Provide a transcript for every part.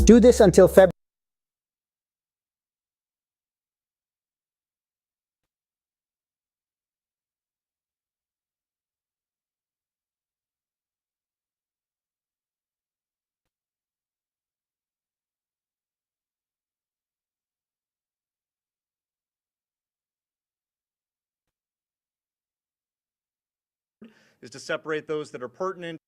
Do this until February. Is to separate those that are pertinent.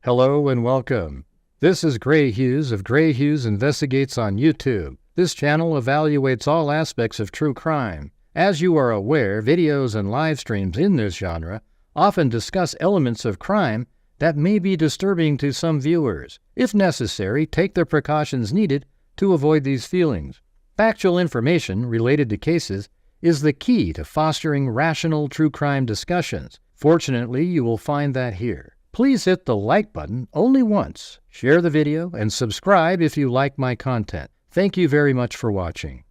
Hello and welcome. This is Gray Hughes of Gray Hughes Investigates on YouTube. This channel evaluates all aspects of true crime. As you are aware, videos and live streams in this genre often discuss elements of crime that may be disturbing to some viewers. If necessary, take the precautions needed to avoid these feelings. Factual information related to cases is the key to fostering rational true crime discussions. Fortunately, you will find that here. Please hit the like button only once, share the video, and subscribe if you like my content. Thank you very much for watching.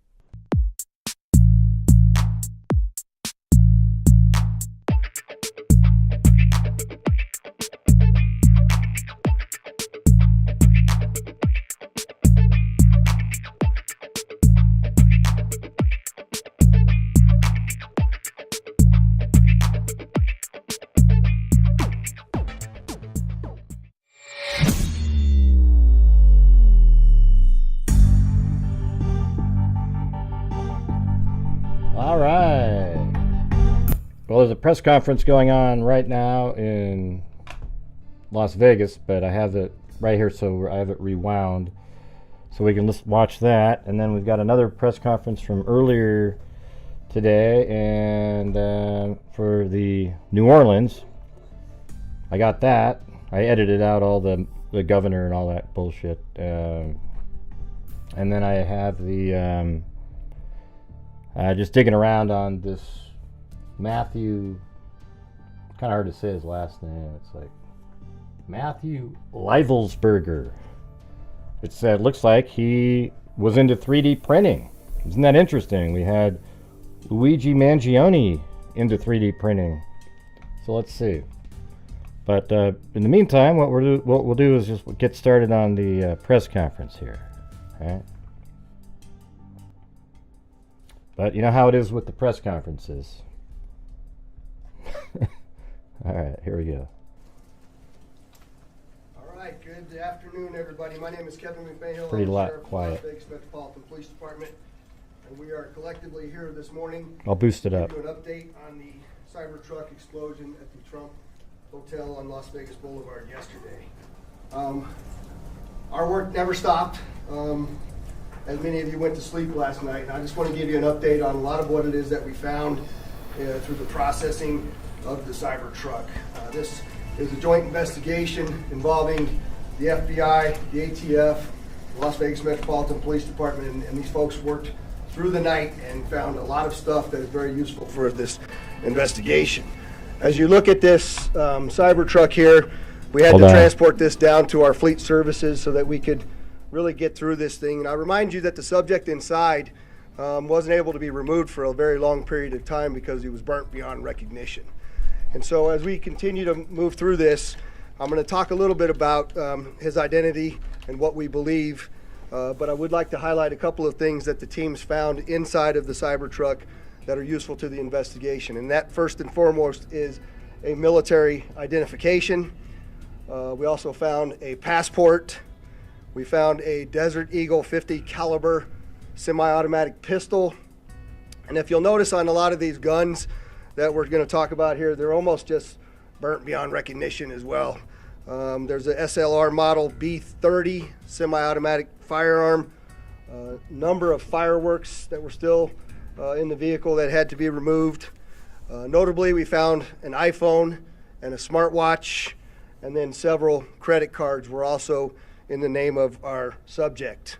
All right. Well, there's a press conference going on right now in Las Vegas, but I have it right here, so I have it rewound so we can watch that. And then we've got another press conference from earlier today, and for the New Orleans, I got that. I edited out all the governor and all that bullshit. And then I have the just digging around on this Matthew, kind of hard to say his last name. It's like Matthew Leivelsberger. It looks like he was into 3D printing. Isn't that interesting? We had Luigi Mangione into 3D printing. So let's see. But in the meantime, what we'll do is just get started on the press conference here. All right. But you know how it is with the press conferences. All right, here we go. All right, good afternoon, everybody. My name is Kevin McMahill. Pretty I'm the loud, Sheriff of quiet. Las Vegas Metropolitan Police Department, and we are collectively here this morning. I'll boost it to up. give you an update on the Cybertruck explosion at the Trump Hotel on Las Vegas Boulevard yesterday. Our work never stopped. As many of you went to sleep last night, and I just want to give you an update on a lot of what it is that we found through the processing of the Cybertruck. This is a joint investigation involving the FBI, the ATF, the Las Vegas Metropolitan Police Department, and these folks worked through the night and found a lot of stuff that is very useful for this investigation. As you look at this Cybertruck here, we had to transport this down to our fleet services so that we could really get through this thing. And I remind you that the subject inside wasn't able to be removed for a very long period of time because he was burnt beyond recognition. And so as we continue to move through this, I'm going to talk a little bit about his identity and what we believe, but I would like to highlight a couple of things that the teams found inside of the Cybertruck that are useful to the investigation. And that first and foremost is a military identification. We also found a passport. We found a Desert Eagle 50 caliber semi-automatic pistol. And if you'll notice on a lot of these guns that we're going to talk about here, they're almost just burnt beyond recognition as well. There's a SLR model B30 semi-automatic firearm. Number of fireworks that were still in the vehicle that had to be removed. Notably, we found an iPhone and a smartwatch, and then several credit cards were also in the name of our subject.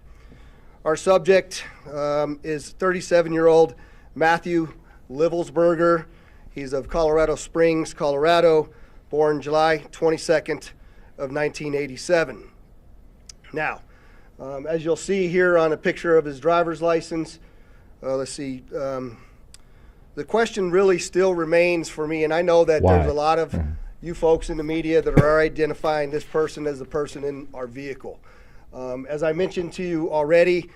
Our subject is 37-year-old Matthew Leivelsberger. He's of Colorado Springs, Colorado, born July 22nd of 1987. Now, as you'll see here on a picture of his driver's license, let's see, the question really still remains for me, and I know that Why? there's a lot of you folks in the media that are identifying this person as the person in our vehicle. As I mentioned to you already,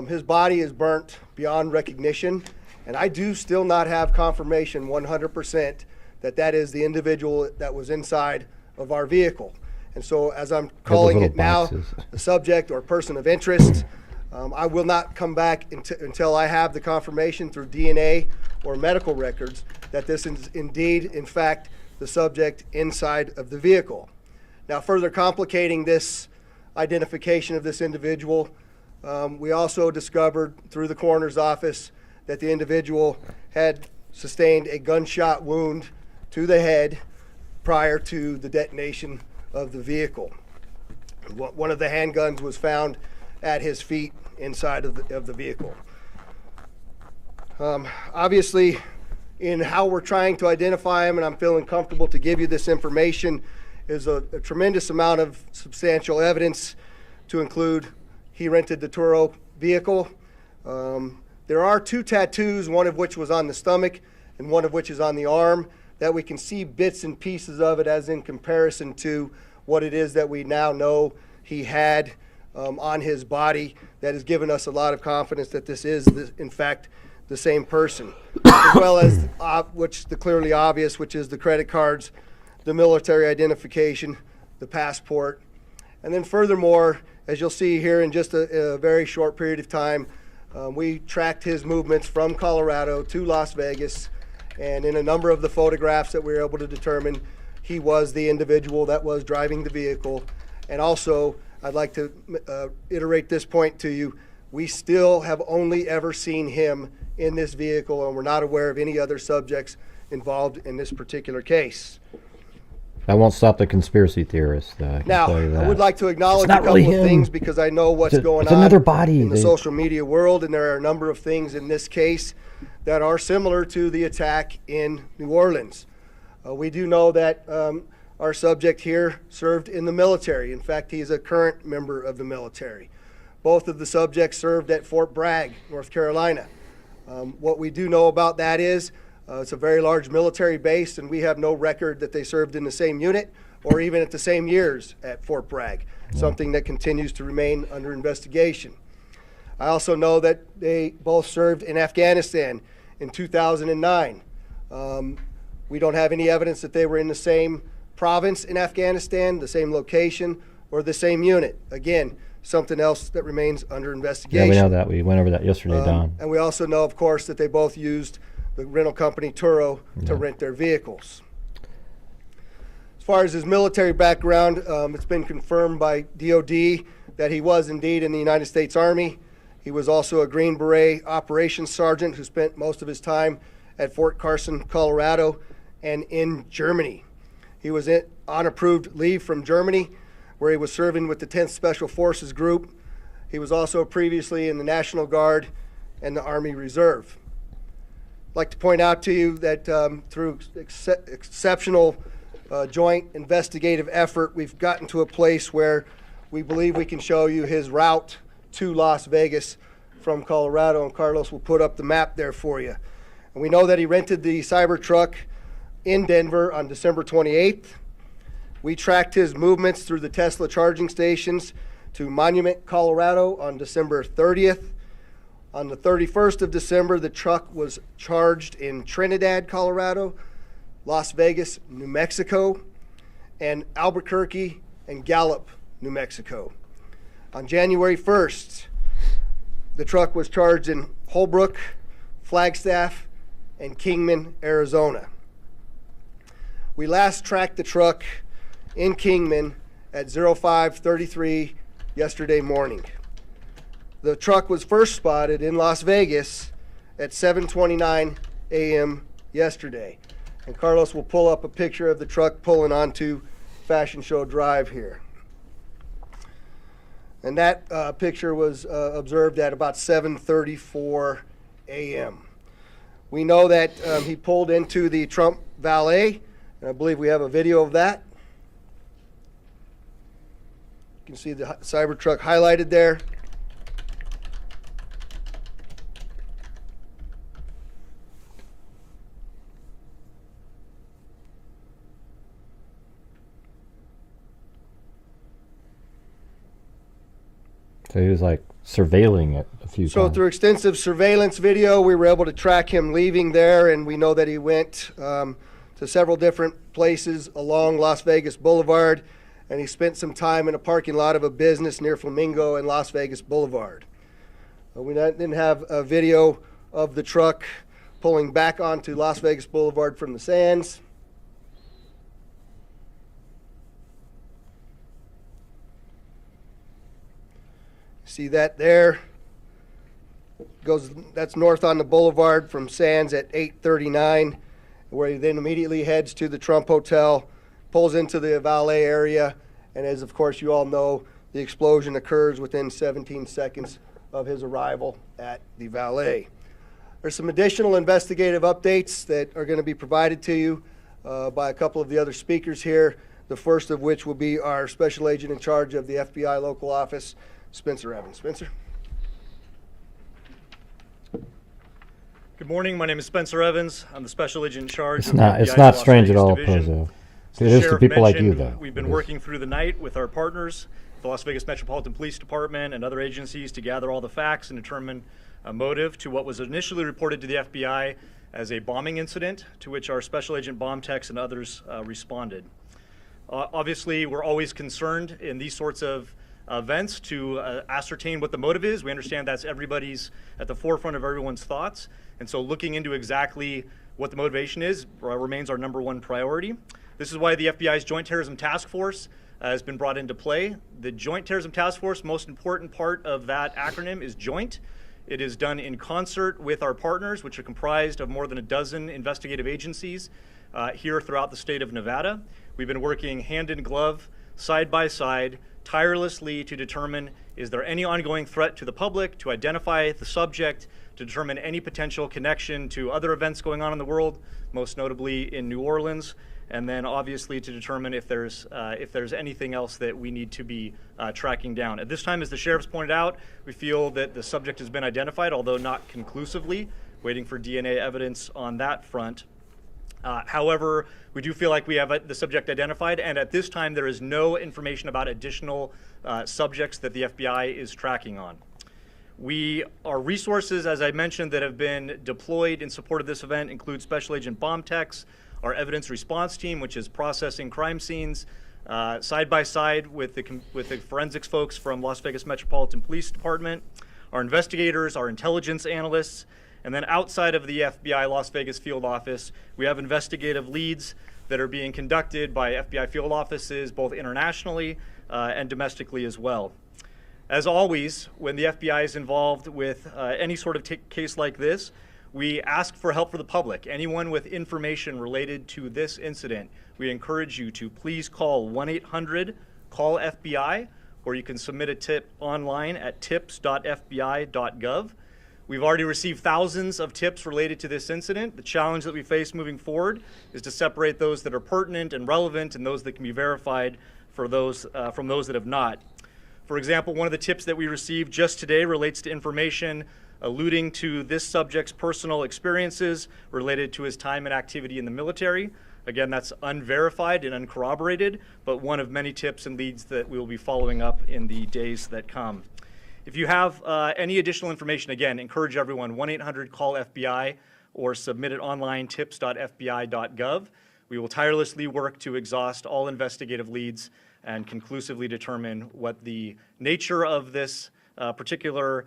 his body is burnt beyond recognition, and I do still not have confirmation 100% that that is the individual that was inside of our vehicle. And so as I'm calling little it now, boxes. the subject or person of interest, I will not come back until I have the confirmation through DNA or medical records that this is indeed, in fact, the subject inside of the vehicle. Now, further complicating this identification of this individual, we also discovered through the coroner's office that the individual had sustained a gunshot wound to the head prior to the detonation of the vehicle. One of the handguns was found at his feet inside of the vehicle. Obviously, in how we're trying to identify him, and I'm feeling comfortable to give you this information, is a tremendous amount of substantial evidence to include he rented the Turo vehicle. There are 2 tattoos, one of which was on the stomach and one of which is on the arm, that we can see bits and pieces of it as in comparison to what it is that we now know he had on his body. That has given us a lot of confidence that this is, in fact, the same person, as well as which the clearly obvious, which is the credit cards, the military identification, the passport. And then furthermore, as you'll see here in just a very short period of time, we tracked his movements from Colorado to Las Vegas, and in a number of the photographs that we were able to determine, he was the individual that was driving the vehicle. And also, I'd like to iterate this point to you. We still have only ever seen him in this vehicle, and we're not aware of any other subjects involved in this particular case. That won't stop the conspiracy theorists. I can Now, tell you that. I would like to acknowledge a not couple really of him. things because I know what's going it's on another body. in the They- social media world, and there are a number of things in this case that are similar to the attack in New Orleans. We do know that our subject here served in the military. In fact, he is a current member of the military. Both of the subjects served at Fort Bragg, North Carolina. What we do know about that is it's a very large military base, and we have no record that they served in the same unit or even at the same years at Fort Bragg, something that continues to remain under investigation. I also know that they both served in Afghanistan in 2009. We don't have any evidence that they were in the same province in Afghanistan, the same location, or the same unit. Again, something else that remains under investigation. Yeah, we know that. We went over that yesterday, Don. And we also know, of course, that they both used the rental company Turo to rent their vehicles. As far as his military background, it's been confirmed by DOD that he was indeed in the United States Army. He was also a Green Beret operations sergeant who spent most of his time at Fort Carson, Colorado, and in Germany. He was on approved leave from Germany, where he was serving with the 10th Special Forces Group. He was also previously in the National Guard and the Army Reserve. I'd like to point out to you that through exceptional joint investigative effort, we've gotten to a place where we believe we can show you his route to Las Vegas from Colorado, and Carlos will put up the map there for you. And we know that he rented the Cybertruck in Denver on December 28th. We tracked his movements through the Tesla charging stations to Monument, Colorado on December 30th. On the 31st of December, the truck was charged in Trinidad, Colorado, Las Vegas, New Mexico, and Albuquerque and Gallup, New Mexico. On January 1st, the truck was charged in Holbrook, Flagstaff, and Kingman, Arizona. We last tracked the truck in Kingman at 05:33 yesterday morning. The truck was first spotted in Las Vegas at 7:29 a.m. yesterday. And Carlos will pull up a picture of the truck pulling onto Fashion Show Drive here. And that picture was observed at about 7:34 a.m. We know that he pulled into the Trump Valet, and I believe we have a video of that. You can see the Cybertruck highlighted there. So he was like surveilling it a few So times. through extensive surveillance video, we were able to track him leaving there, and we know that he went to several different places along Las Vegas Boulevard, and he spent some time in a parking lot of a business near Flamingo and Las Vegas Boulevard. We then have a video of the truck pulling back onto Las Vegas Boulevard from the sands. See that there? That's north on the boulevard from Sands at 8:39, where he then immediately heads to the Trump Hotel, pulls into the valet area, and as of course you all know, the explosion occurs within 17 seconds of his arrival at the valet. There's some additional investigative updates that are going to be provided to you by a couple of the other speakers here, the first of which will be our special agent in charge of the FBI local office, Spencer Evans. Spencer? Good morning. My name is Spencer Evans. I'm the special agent in charge It's of not. the It's FBI's not Las strange at Vegas all, division. Pozo. As It the is to sheriff people like you, mentioned, though. We've been It is. working through the night with our partners, the Las Vegas Metropolitan Police Department and other agencies, to gather all the facts and determine a motive to what was initially reported to the FBI as a bombing incident, to which our special agent bomb techs and others responded. Obviously, we're always concerned in these sorts of events to ascertain what the motive is. We understand that's everybody's at the forefront of everyone's thoughts. And so looking into exactly what the motivation is remains our number one priority. This is why the FBI's Joint Terrorism Task Force has been brought into play. The Joint Terrorism Task Force, most important part of that acronym is joint. It is done in concert with our partners, which are comprised of more than a dozen investigative agencies here throughout the state of Nevada. We've been working hand in glove, side by side, tirelessly to determine, is there any ongoing threat to the public, to identify the subject, to determine any potential connection to other events going on in the world, most notably in New Orleans, and then obviously to determine if there's anything else that we need to be tracking down. At this time, as the sheriff's pointed out, we feel that the subject has been identified, although not conclusively, waiting for DNA evidence on that front. However, we do feel like we have the subject identified, and at this time there is no information about additional subjects that the FBI is tracking on. Our resources, as I mentioned, that have been deployed in support of this event include Special Agent Bomb Techs, our evidence response team, which is processing crime scenes, side by side with the forensics folks from Las Vegas Metropolitan Police Department, our investigators, our intelligence analysts, and then outside of the FBI Las Vegas field office, we have investigative leads that are being conducted by FBI field offices, both internationally and domestically as well. As always, when the FBI is involved with any sort of case like this, we ask for help for the public. Anyone with information related to this incident, we encourage you to please call 1-800-CALL-FBI, or you can submit a tip online at tips.fbi.gov. We've already received thousands of tips related to this incident. The challenge that we face moving forward is to separate those that are pertinent and relevant and those that can be verified from those that have not. For example, one of the tips that we received just today relates to information alluding to this subject's personal experiences related to his time and activity in the military. Again, that's unverified and uncorroborated, but one of many tips and leads that we will be following up in the days that come. If you have any additional information, again, encourage everyone, 1-800-CALL-FBI or submit it online, tips.fbi.gov. We will tirelessly work to exhaust all investigative leads and conclusively determine what the nature of this particular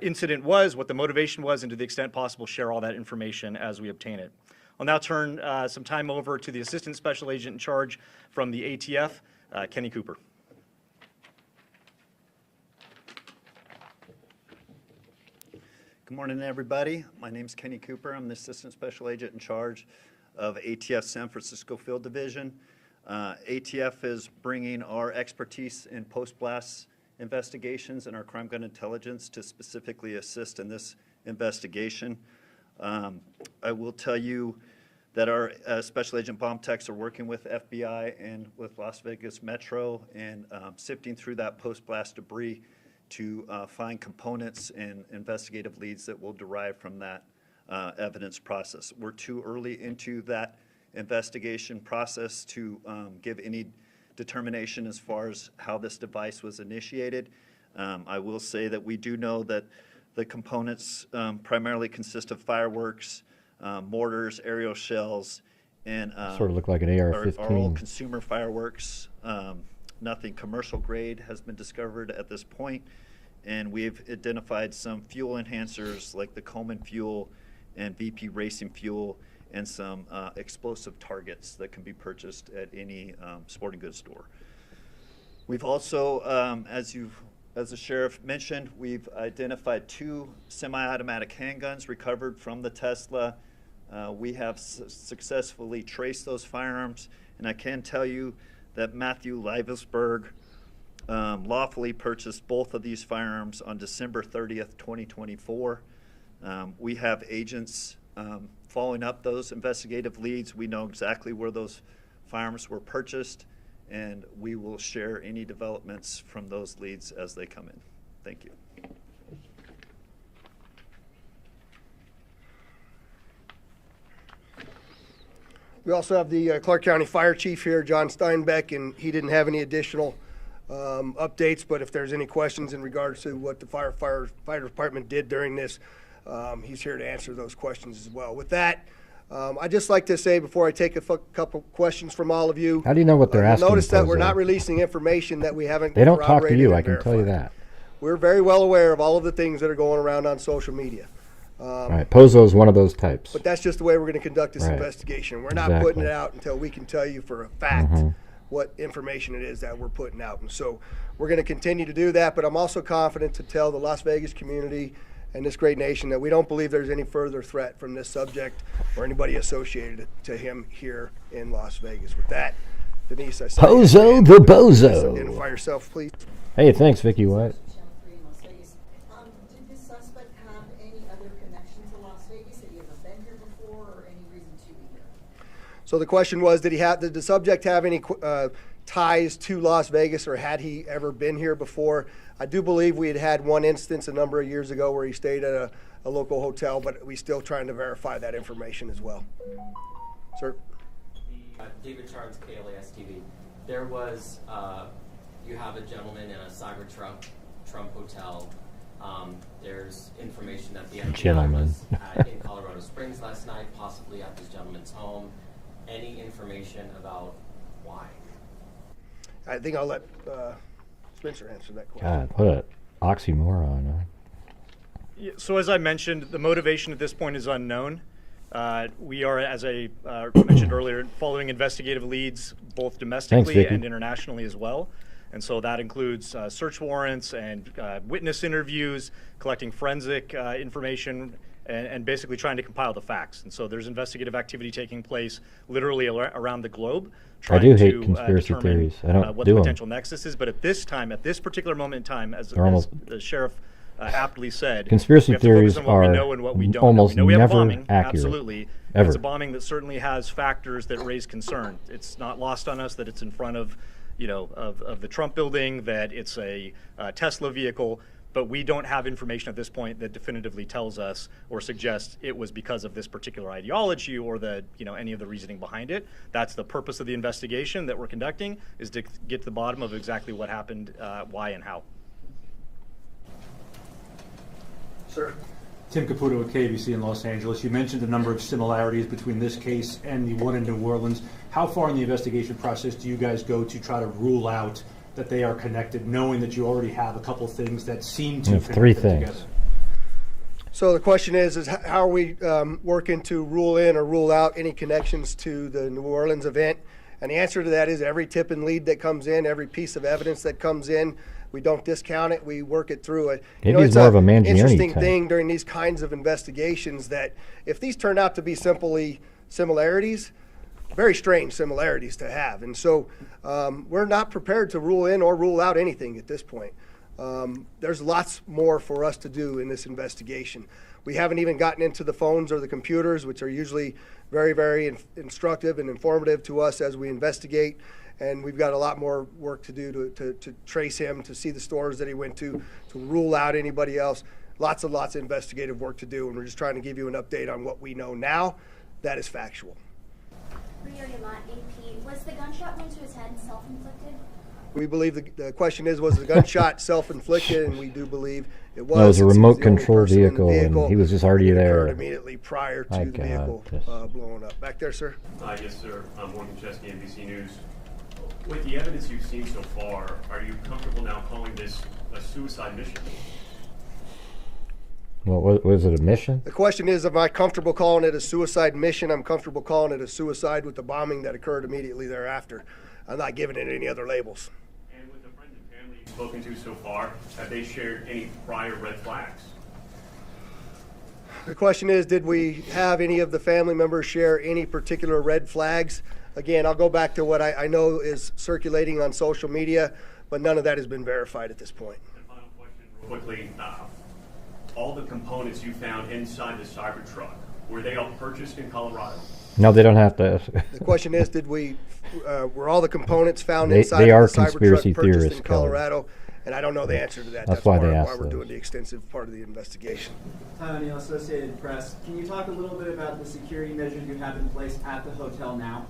incident was, what the motivation was, and to the extent possible, share all that information as we obtain it. I'll now turn some time over to the Assistant Special Agent in charge from the ATF, Kenny Cooper. Good morning, everybody. My name is Kenny Cooper. I'm the Assistant Special Agent in charge of ATF San Francisco Field Division. ATF is bringing our expertise in post-blast investigations and our crime gun intelligence to specifically assist in this investigation. I will tell you that our Special Agent Bomb Techs are working with FBI and with Las Vegas Metro and sifting through that post-blast debris to find components and investigative leads that will derive from that evidence process. We're too early into that investigation process to give any determination as far as how this device was initiated. I will say that we do know that the components primarily consist of fireworks, mortars, aerial shells, and Sort of look like an are all AR-15. consumer fireworks. Nothing commercial grade has been discovered at this point, and we've identified some fuel enhancers like the Coleman fuel and VP Racing fuel, and some explosive targets that can be purchased at any sporting goods store. We've also, as the sheriff mentioned, we've identified 2 semi-automatic handguns recovered from the Tesla. We have successfully traced those firearms, and I can tell you that Matthew Livesberg lawfully purchased both of these firearms on December 30th, 2024. We have agents following up those investigative leads. We know exactly where those firearms were purchased, and we will share any developments from those leads as they come in. Thank you. We also have the Clark County Fire Chief here, John Steinbeck, and he didn't have any additional updates, but if there's any questions in regards to what the fire department did during this, he's here to answer those questions as well. With that, I'd just like to say before I take a couple questions from all of you. How do you know what they're asking? Notice that we're Pozo? not releasing information that we haven't They don't talk to corroborated you, and I can tell you verified. that. We're very well aware of all of the things that are going around on social media. All right, Pozo is one of those types. But that's just the way we're going to conduct this Right. investigation. We're not Exactly. putting it out until we can tell you for a fact Mm-hmm. what information it is that we're putting out. And so we're going to continue to do that, but I'm also confident to tell the Las Vegas community and this great nation that we don't believe there's any further threat from this subject or anybody associated to him here in Las Vegas. With that, Denise, I saw you. Pozo the Bozo. Identify yourself, please. Hey, thanks, Vicky White. Did this suspect have any other connection to Las Vegas? Had he ever been here before, or any reason to be here? So the question was, did the subject have any ties to Las Vegas, or had he ever been here before? I do believe we had one instance a number of years ago where he stayed at a local hotel, but we're still trying to verify that information as well. Sir? David Charles, KLAS TV. There was, you have a gentleman in a Cybertruck Trump hotel. There's information that the FBI Gentleman. was in Colorado Springs last night, possibly at this gentleman's home. Any information about why? I think I'll let Spencer answer that question. God, what an oxymoron. Huh? Yeah, so as I mentioned, the motivation at this point is unknown. We are, as I mentioned earlier, following investigative leads both domestically Vicky. and internationally as well. And so that includes search warrants and witness interviews, collecting forensic information, and basically trying to compile the facts. And so there's investigative activity taking place literally around the globe. I do trying hate to, conspiracy determine, theories. I don't what do the 'em. potential nexus is. But at this time, at this particular moment in time, as the sheriff aptly said, Conspiracy we have to focus theories on what we are know and what we don't. almost know. We know we have never bombing, accurate. absolutely. Ever. It's a bombing that certainly has factors that raise concern. It's not lost on us that it's in front of, of the Trump building, that it's a Tesla vehicle, but we don't have information at this point that definitively tells us or suggests it was because of this particular ideology or any of the reasoning behind it. That's the purpose of the investigation that we're conducting, is to get to the bottom of exactly what happened, why and how. Sir? Tim Caputo with KBC in Los Angeles. You mentioned a number of similarities between this case and the one in New Orleans. How far in the investigation process do you guys go to try to rule out that they are connected, knowing that you already have a couple things that seem to You have connect three them things. together? So the question is how are we working to rule in or rule out any connections to the New Orleans event? And the answer to that is every tip and lead that comes in, every piece of evidence that comes in, we don't discount it. We work it through it. Maybe he's more of a Mangione interesting type. thing during these kinds of investigations that if these turn out to be simply similarities, very strange similarities to have. And so we're not prepared to rule in or rule out anything at this point. There's lots more for us to do in this investigation. We haven't even gotten into the phones or the computers, which are usually very, very instructive and informative to us as we investigate. And we've got a lot more work to do to trace him, to see the stores that he went to rule out anybody else. Lots of investigative work to do, and we're just trying to give you an update on what we know now that is factual. Rio Yamat, AP. Was the gunshot wound to his head self-inflicted? We believe the question is, was the gunshot self-inflicted, and we do believe it was. No, it was a since he remote the only control person in the vehicle, and he was just already and it there. occurred immediately prior to My the God, vehicle just- blowing up. Back there, sir. Yes, sir. I'm Morgan Chesky, NBC News. With the evidence you've seen so far, are you comfortable now calling this a suicide mission? Well, was it a mission? The question is, am I comfortable calling it a suicide mission? I'm comfortable calling it a suicide with the bombing that occurred immediately thereafter. I'm not giving it any other labels. And with the friends and family you've spoken to so far, have they shared any prior red flags? The question is, did we have any of the family members share any particular red flags? Again, I'll go back to what I know is circulating on social media, but none of that has been verified at this point. And final question, real quickly. All the components you found inside the Cybertruck, were they all purchased in Colorado? No, they don't have to. The question is, were all the components found They inside are of the conspiracy Cybertruck purchased theorists, in Kelly. Colorado? And I don't know the answer to that. That's why they why asked we're those. doing the extensive part of the investigation. Hi, O'Neill, Associated Press. Can you talk a little bit about the security measures you have in place at the hotel now?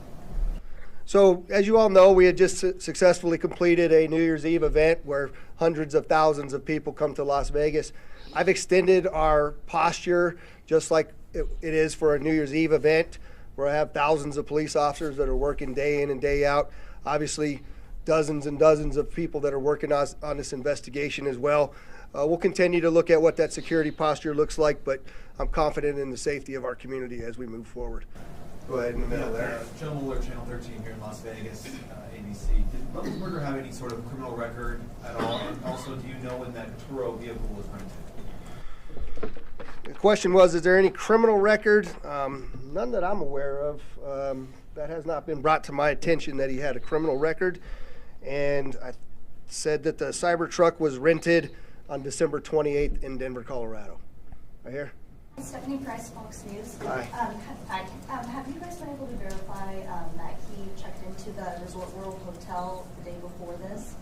So, as you all know, we had just successfully completed a New Year's Eve event where hundreds of thousands of people come to Las Vegas. I've extended our posture just like it is for a New Year's Eve event where I have thousands of police officers that are working day in and day out. Obviously, dozens and dozens of people that are working on this investigation as well. We'll continue to look at what that security posture looks like, but I'm confident in the safety of our community as we move forward. Go ahead in the middle there. Joe Mueller, Channel 13 here in Las Vegas, ABC. Did Ruggensberger have any sort of criminal record at all? And also, do you know when that Turo vehicle was rented? The question was, is there any criminal record? None that I'm aware of. That has not been brought to my attention that he had a criminal record. And I said that the Cybertruck was rented on December 28th in Denver, Colorado. Right here. Stephanie Price, Fox News. Hi. Have you guys been able to verify that he checked into the Resort World Hotel the day before this?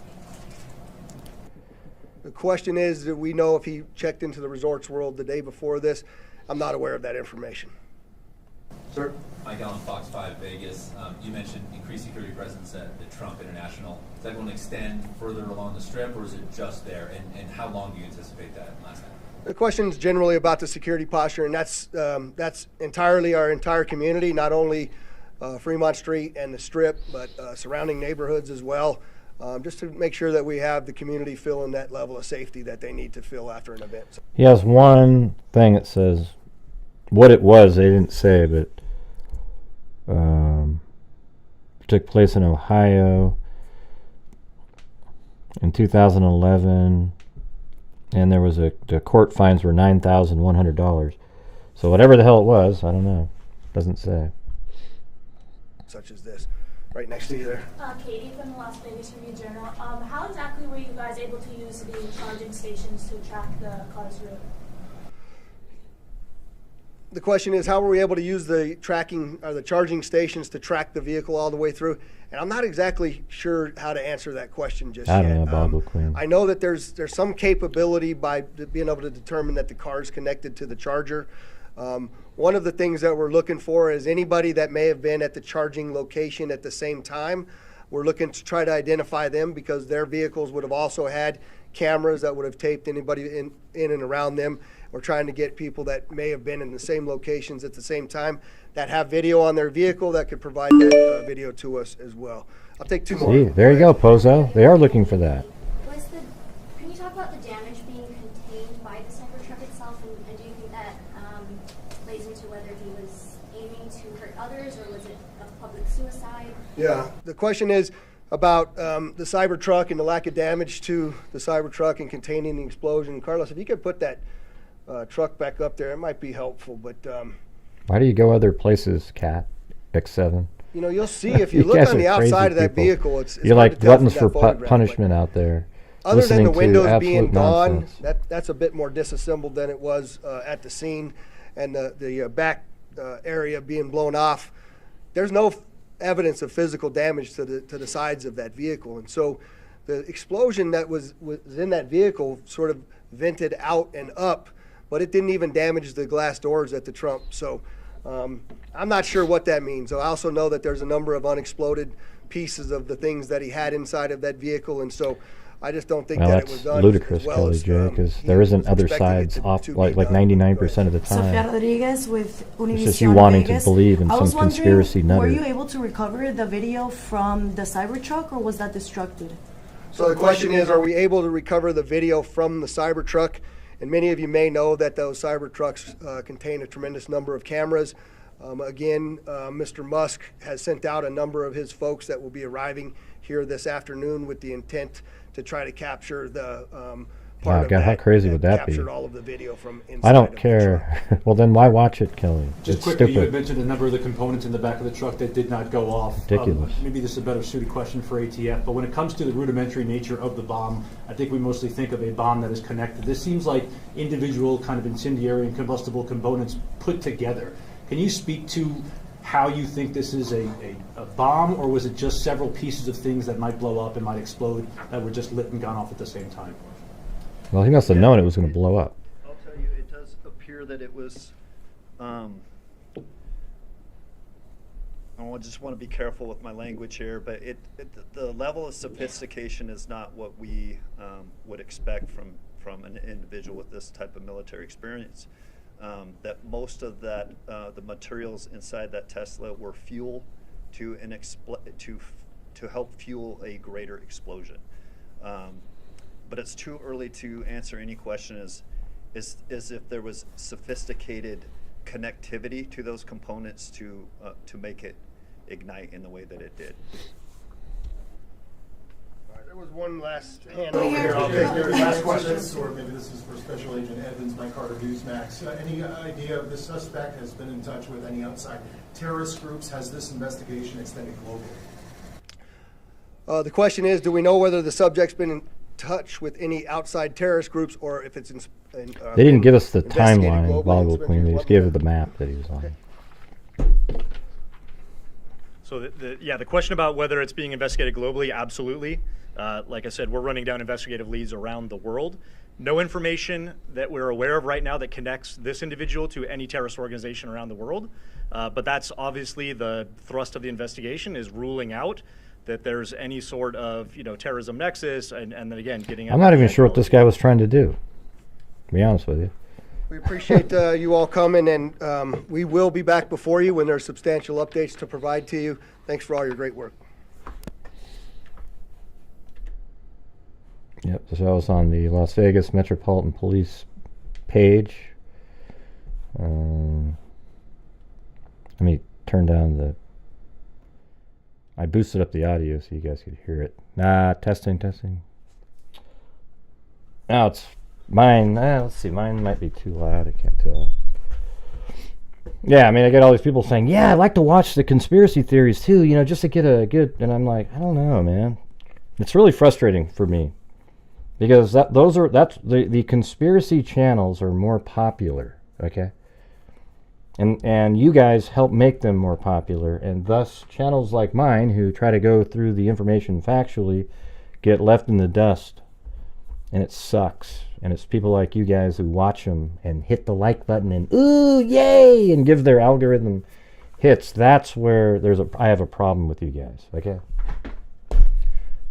The question is, do we know if he checked into the Resorts World the day before this? I'm not aware of that information. Sir? Mike Allen, Fox 5 Vegas. You mentioned increased security presence at the Trump International. Is that going to extend further along the Strip, or is it just there? And how long do you anticipate that lasting? The question is generally about the security posture, and that's entirely our entire community, not only Fremont Street and the Strip, but surrounding neighborhoods as well, just to make sure that we have the community feeling that level of safety that they need to feel after an event. He has one thing that says what it was. They didn't say, but it took place in Ohio in 2011. And there was the court fines were $9,100. So whatever the hell it was, I don't know. Doesn't say. Such as this, right next to you there. Katie from the Las Vegas Review-Journal. How exactly were you guys able to use the charging stations to track the car's route? The question is, how were we able to use the tracking or the charging stations to track the vehicle all the way through? And I'm not exactly sure how to answer that question just I yet. don't know, Bob McQueen. I know that there's some capability by being able to determine that the car is connected to the charger. One of the things that we're looking for is anybody that may have been at the charging location at the same time. We're looking to try to identify them because their vehicles would have also had cameras that would have taped anybody in and around them. We're trying to get people that may have been in the same locations at the same time that have video on their vehicle that could provide that video to us as well. I'll take two more. See, there you go, Pozo. They are looking for that. Can you talk about the damage being contained by the Cybertruck itself, and do you think that plays into whether he was aiming to hurt others or was it a public suicide? Yeah, the question is about the Cybertruck and the lack of damage to the Cybertruck and containing the explosion. Carlos, if you could put that truck back up there, it might be helpful. But Why do you go other places, Cat X7? you know, you'll see if you You look guys on the are crazy outside of that people. vehicle, it's You're hard like to tell gluttons from for that photograph, punishment but out there. other than listening the to windows being absolute gone, nonsense. that's a bit more disassembled than it was at the scene, and the back area being blown off. There's no evidence of physical damage to the sides of that vehicle, and so the explosion that was in that vehicle sort of vented out and up, but it didn't even damage the glass doors at the Trump. So I'm not sure what that means. I also know that there's a number of unexploded pieces of the things that he had inside of that vehicle, and so I just don't think Well, that it was that's done ludicrous, as well Kelly as J, because he there isn't was other expecting it sides to- off to be like done. 99% of the Sofia time. Rodriguez with Univision It's just you wanting Vegas. to believe in I some was wondering, conspiracy were nutter. you able to recover the video from the Cybertruck, or was that destructed? So the question is, are we able to recover the video from the Cybertruck? And many of you may know that those Cybertrucks contain a tremendous number of cameras. Mr. Musk has sent out a number of his folks that will be arriving here this afternoon with the intent to try to capture the part Oh of God, how that crazy would that be? captured all of the video from inside I don't of the care. Well, then why watch it, Kelly? Just It's quickly, you had stupid. mentioned a number of the components in the back of the truck that did not go off. Ridiculous. Maybe this is a better suited question for ATF, but when it comes to the rudimentary nature of the bomb, I think we mostly think of a bomb that is connected. This seems like individual kind of incendiary and combustible components put together. Can you speak to how you think this is a bomb, or was it just several pieces of things that might blow up and might explode that were just lit and gone off at the same time? Well, he must have known it was going to blow up. I'll tell you, it does appear that it was. I just want to be careful with my language here, but the level of sophistication is not what we would expect from an individual with this type of military experience. That most of that the materials inside that Tesla were fuel to help fuel a greater explosion. But it's too early to answer any question is if there was sophisticated connectivity to those components to make it ignite in the way that it did. All right, there was one last hand over here. I'll take your last question. Or maybe this is for Special Agent Evans, Mike Carter, Newsmax. Any idea if the suspect has been in touch with any outside terrorist groups? Has this investigation extended globally? The question is, do we know whether the subject's been in touch with any outside terrorist groups, or if it's They didn't give us the investigated timeline, globally? Volleyball It's Queen. They been just gave us the map that he was on. Okay. So the question about whether it's being investigated globally, absolutely. Like I said, we're running down investigative leads around the world. No information that we're aware of right now that connects this individual to any terrorist organization around the world. But that's obviously the thrust of the investigation, is ruling out that there's any sort of terrorism nexus, and then again getting. I'm not even sure what this guy was trying to do, to be honest with you. We appreciate you all coming, and we will be back before you when there's substantial updates to provide to you. Thanks for all your great work. Yep, so I was on the Las Vegas Metropolitan Police page. Let me turn down I boosted up the audio so you guys could hear it. Testing. Now it's mine. Let's see, mine might be too loud. I can't tell. Yeah, I mean, I get all these people saying, "Yeah, I like to watch the conspiracy theories too, just to get a good." And I'm like, I don't know, man. It's really frustrating for me because the conspiracy channels are more popular, okay? And you guys help make them more popular, and thus channels like mine, who try to go through the information factually, get left in the dust, and it sucks. And it's people like you guys who watch them and hit the like button and ooh yay and give their algorithm hits. That's where I have a problem with you guys. Okay, it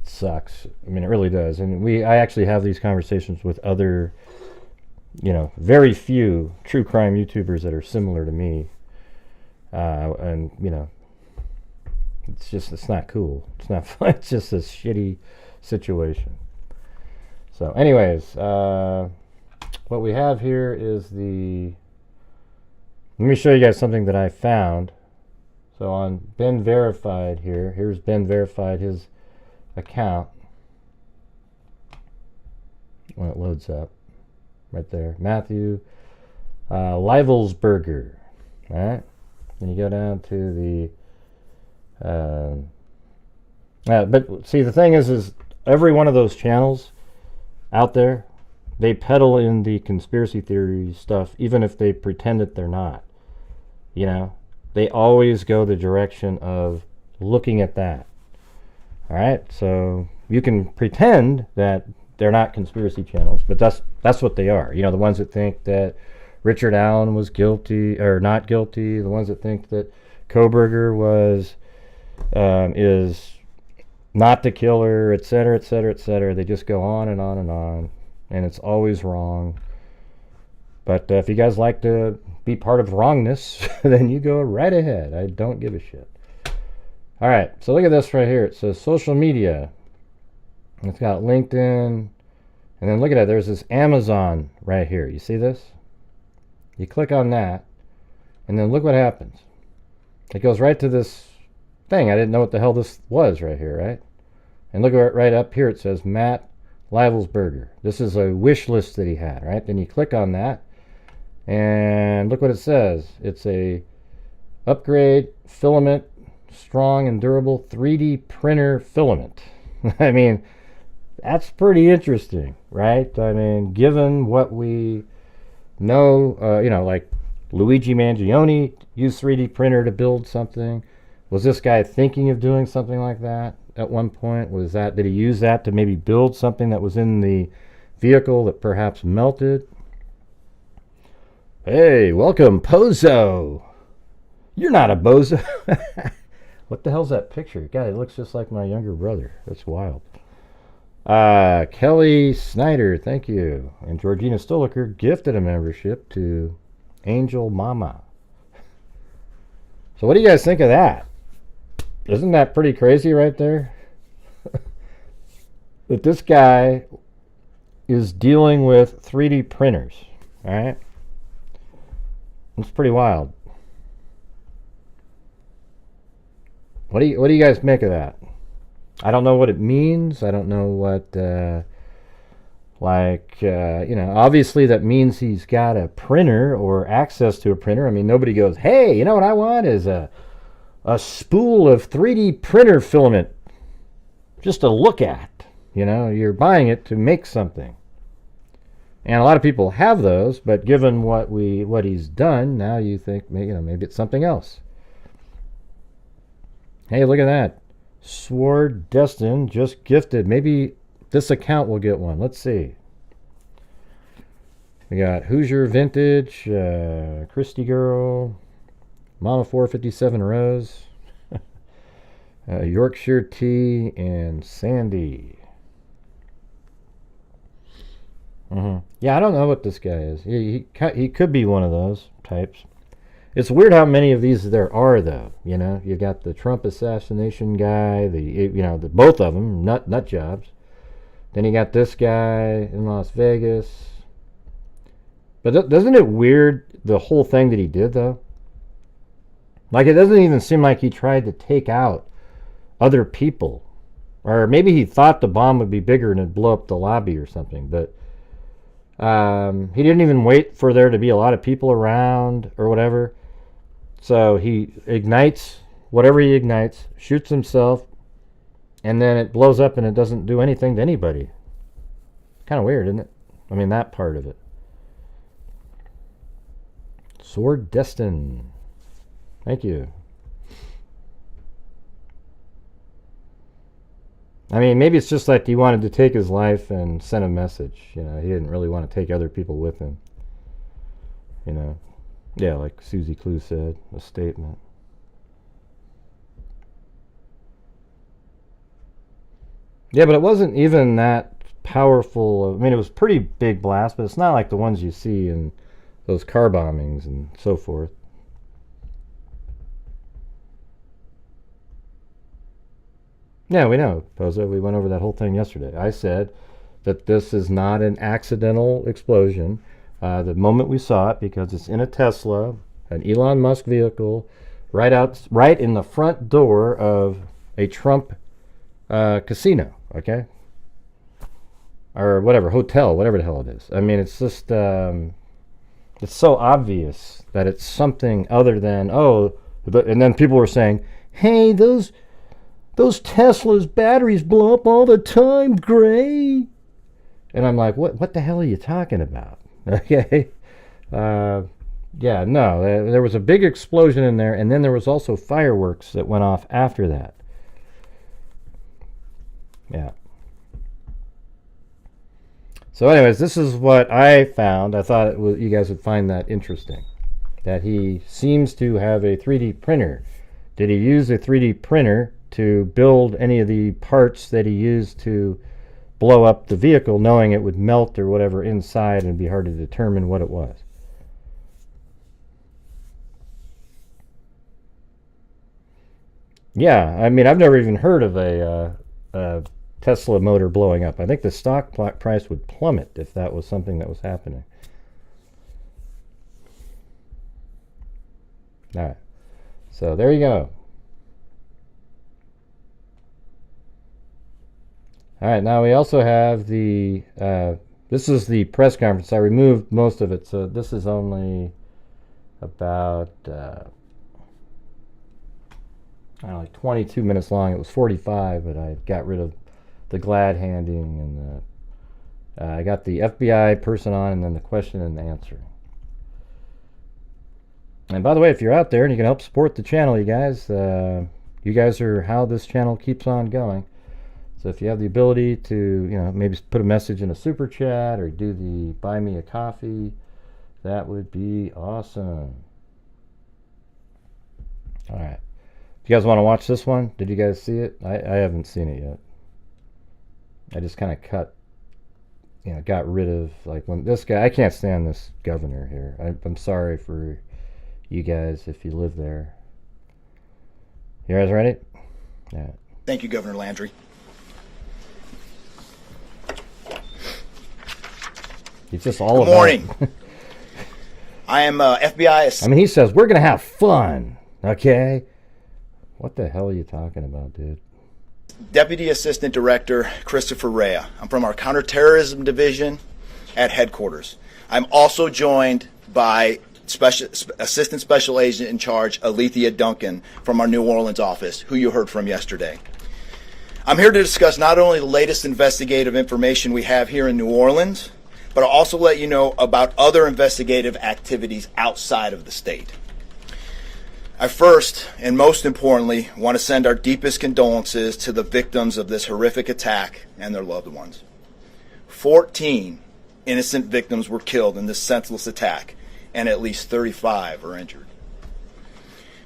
sucks. I mean, it really does. And I actually have these conversations with other, very few true crime YouTubers that are similar to me. And it's not cool. It's not fun. It's just a shitty situation. So anyways, what we have here is let me show you guys something that I found. So on Ben Verified here's Ben Verified, his account. When it loads up, right there, Matthew Livelsberger. All right, and you go down to but see, the thing is every one of those channels out there, they peddle in the conspiracy theory stuff, even if they pretend that they're not. They always go the direction of looking at that. All right, so you can pretend that they're not conspiracy channels, but that's what they are. The ones that think that Richard Allen was guilty or not guilty, the ones that think that Kohberger is not the killer, etc., etc., etc. They just go on and on and on, and it's always wrong. But if you guys like to be part of wrongness, then you go right ahead. I don't give a shit. All right, so look at this right here. It says social media. It's got LinkedIn, and then look at it. There's this Amazon right here. You see this? You click on that, and then look what happens. It goes right to this thing. I didn't know what the hell this was right here, right? And look at right up here. It says Matt Livelsberger. This is a wish list that he had, right? Then you click on that, and look what it says. It's a upgrade filament, strong and durable 3D printer filament. I mean, that's pretty interesting, right? I mean, given what we know, like Luigi Mangione used 3D printer to build something. Was this guy thinking of doing something like that at one point? Did he use that to maybe build something that was in the vehicle that perhaps melted? Hey, welcome, Pozo. You're not a bozo. What the hell's that picture? God, it looks just like my younger brother. That's wild. Kelly Snyder, thank you. And Georgina Stoliker gifted a membership to Angel Mama. So what do you guys think of that? Isn't that pretty crazy right there? That this guy is dealing with 3D printers, all right? It's pretty wild. What do you guys make of that? I don't know what it means. I don't know what, obviously that means he's got a printer or access to a printer. I mean, nobody goes, hey, you know what I want is a spool of 3D printer filament just to look at. You know, you're buying it to make something. And a lot of people have those, but given what he's done, now you think, maybe it's something else. Hey, look at that. Sword Destin just gifted. Maybe this account will get one. Let's see. We got Hoosier Vintage, Christy Girl, Mama 457 Rose, Yorkshire Tea, and Sandy. Yeah, I don't know what this guy is. He could be one of those types. It's weird how many of these there are, though. You know, you got the Trump assassination guy, the both of them nut jobs. Then you got this guy in Las Vegas. But doesn't it weird the whole thing that he did, though? Like, it doesn't even seem like he tried to take out other people, or maybe he thought the bomb would be bigger and it'd blow up the lobby or something. But he didn't even wait for there to be a lot of people around or whatever. So he ignites whatever he ignites, shoots himself, and then it blows up and it doesn't do anything to anybody. Kind of weird, isn't it? I mean, that part of it. Sword Destin. Thank you. I mean, maybe it's just like he wanted to take his life and send a message. You know, he didn't really want to take other people with him. You know. Yeah, like Susie Clue said, a statement. Yeah, but it wasn't even that powerful. I mean, it was pretty big blast, but it's not like the ones you see in those car bombings and so forth. Yeah, we know, Pozo. We went over that whole thing yesterday. I said that this is not an accidental explosion. The moment we saw it, because it's in a Tesla, an Elon Musk vehicle, right in the front door of a Trump casino, okay? Or whatever, hotel, whatever the hell it is. I mean, it's just, it's so obvious that it's something other than, and then people were saying, hey, those Tesla's batteries blow up all the time, Gray. And I'm like, what the hell are you talking about? Okay. Yeah, no, there was a big explosion in there, and then there was also fireworks that went off after that. Yeah. So anyways, this is what I found. I thought you guys would find that interesting, that he seems to have a 3D printer. Did he use a 3D printer to build any of the parts that he used to blow up the vehicle, knowing it would melt or whatever inside and be hard to determine what it was. Yeah, I mean, I've never even heard of a Tesla motor blowing up. I think the stock price would plummet if that was something that was happening. All right, so there you go. All right, now we also have the, this is the press conference. I removed most of it, so this is only about, I don't know, like 22 minutes long. It was 45, but I got rid of the glad handing, and I got the FBI person on, and then the question and answer. And by the way, if you're out there and you can help support the channel, you guys are how this channel keeps on going. So if you have the ability to, you know, maybe put a message in a super chat or do the buy me a coffee, that would be awesome. All right. If you guys want to watch this one, did you guys see it? I haven't seen it yet. I just kind of got rid of, like, when this guy, I can't stand this governor here. I'm sorry for you guys if you live there. You guys ready? Yeah. Thank you, Governor Landry. It's just all Good morning. I am FBI. I mean, he says, we're going to have fun, okay? What the hell are you talking about, dude? Deputy Assistant Director Christopher Rea. I'm from our Counterterrorism Division at headquarters. I'm also joined by Assistant Special Agent in Charge Alethea Duncan from our New Orleans office, who you heard from yesterday. I'm here to discuss not only the latest investigative information we have here in New Orleans, but I'll also let you know about other investigative activities outside of the state. I first, and most importantly, want to send our deepest condolences to the victims of this horrific attack and their loved ones. 14 innocent victims were killed in this senseless attack, and at least 35 are injured.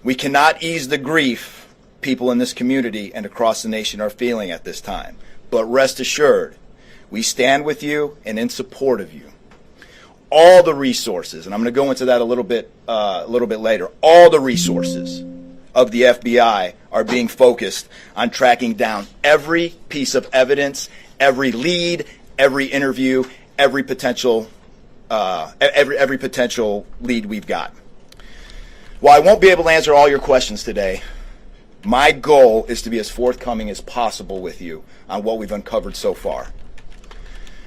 We cannot ease the grief people in this community and across the nation are feeling at this time, but rest assured, we stand with you and in support of you. All the resources, and I'm going to go into that a little bit later, all the resources of the FBI are being focused on tracking down every piece of evidence, every lead, every interview, every potential lead we've got. While I won't be able to answer all your questions today, my goal is to be as forthcoming as possible with you on what we've uncovered so far.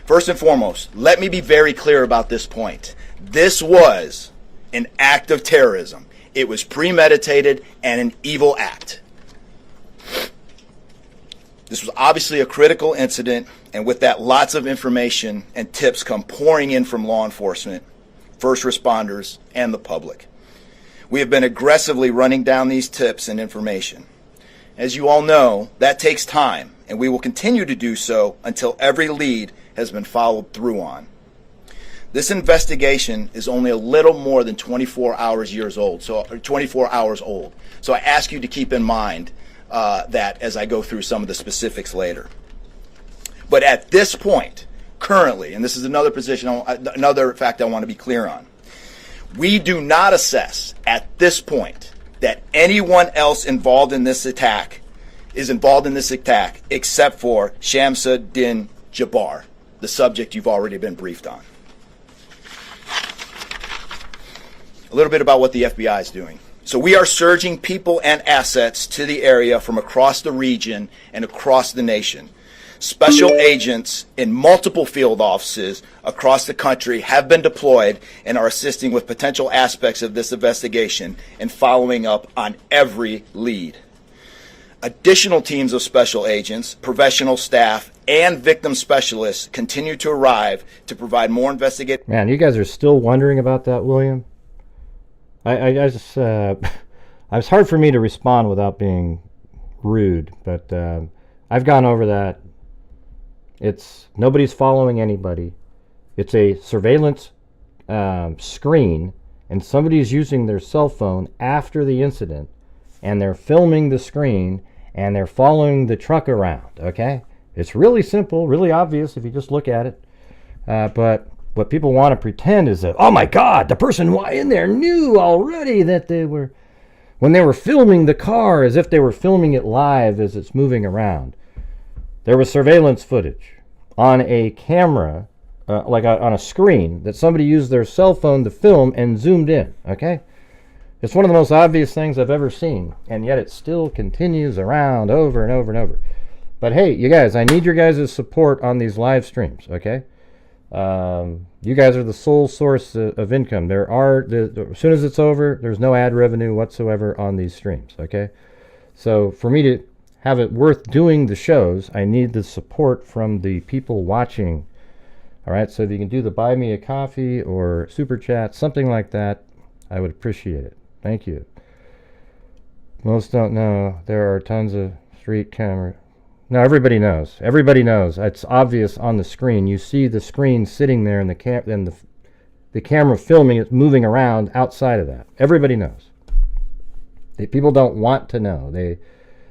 First and foremost, let me be very clear about this point. This was an act of terrorism. It was premeditated and an evil act. This was obviously a critical incident, and with that, lots of information and tips come pouring in from law enforcement, first responders, and the public. We have been aggressively running down these tips and information. As you all know, that takes time, and we will continue to do so until every lead has been followed through on. This investigation is only a little more than 24 hours old. So I ask you to keep in mind that as I go through some of the specifics later. But at this point, currently, and this is another fact I want to be clear on, we do not assess at this point that anyone else involved in this attack except for Shamsud Din Jabbar, the subject you've already been briefed on. A little bit about what the FBI is doing. So we are surging people and assets to the area from across the region and across the nation. Special agents in multiple field offices across the country have been deployed and are assisting with potential aspects of this investigation and following up on every lead. Additional teams of special agents, professional staff, and victim specialists continue to arrive to provide more investigative. Man, you guys are still wondering about that, William? I just, it's hard for me to respond without being rude, but I've gone over that. Nobody's following anybody. It's a surveillance screen, and somebody's using their cell phone after the incident, and they're filming the screen, and they're following the truck around, okay? It's really simple, really obvious if you just look at it. But what people want to pretend is that, oh my God, the person in there knew already that they were, when they were filming the car, as if they were filming it live as it's moving around. There was surveillance footage on a camera, on a screen, that somebody used their cell phone to film and zoomed in, okay? It's one of the most obvious things I've ever seen, and yet it still continues around over and over and over. But hey, you guys, I need your guys' support on these live streams, okay? You guys are the sole source of income. As soon as it's over, there's no ad revenue whatsoever on these streams, okay? So for me to have it worth doing the shows, I need the support from the people watching. All right, so if you can do the buy me a coffee or super chat, something like that, I would appreciate it. Thank you. Most don't know there are tons of street camera. No, everybody knows. Everybody knows. It's obvious on the screen. You see the screen sitting there and the camera filming it, moving around outside of that. Everybody knows. People don't want to know.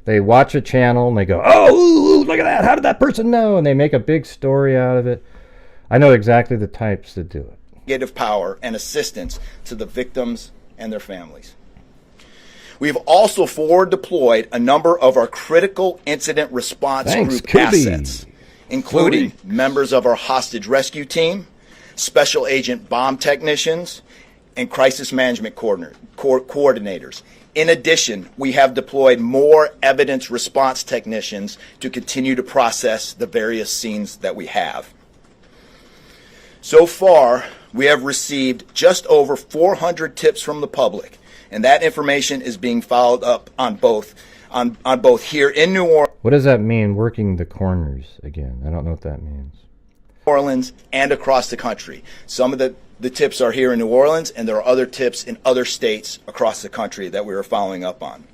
They watch a channel and they go, oh, ooh, look at that. How did that person know? And they make a big story out of it. I know exactly the types that do it. Investigative power and assistance to the victims and their families. We have also forward deployed a number of our critical incident response group assets, including members of our hostage rescue team, special agent bomb technicians, and crisis management coordinators. In addition, we have deployed more evidence response technicians to continue to process the various scenes that we have. So far, we have received just over 400 tips from the public, and that information is being followed up on both here in New What does that mean, working the corners again? I don't know what that means. Orleans and across the country. Some of the tips are here in New Orleans, and there are other tips in other states across the country that we are following up on.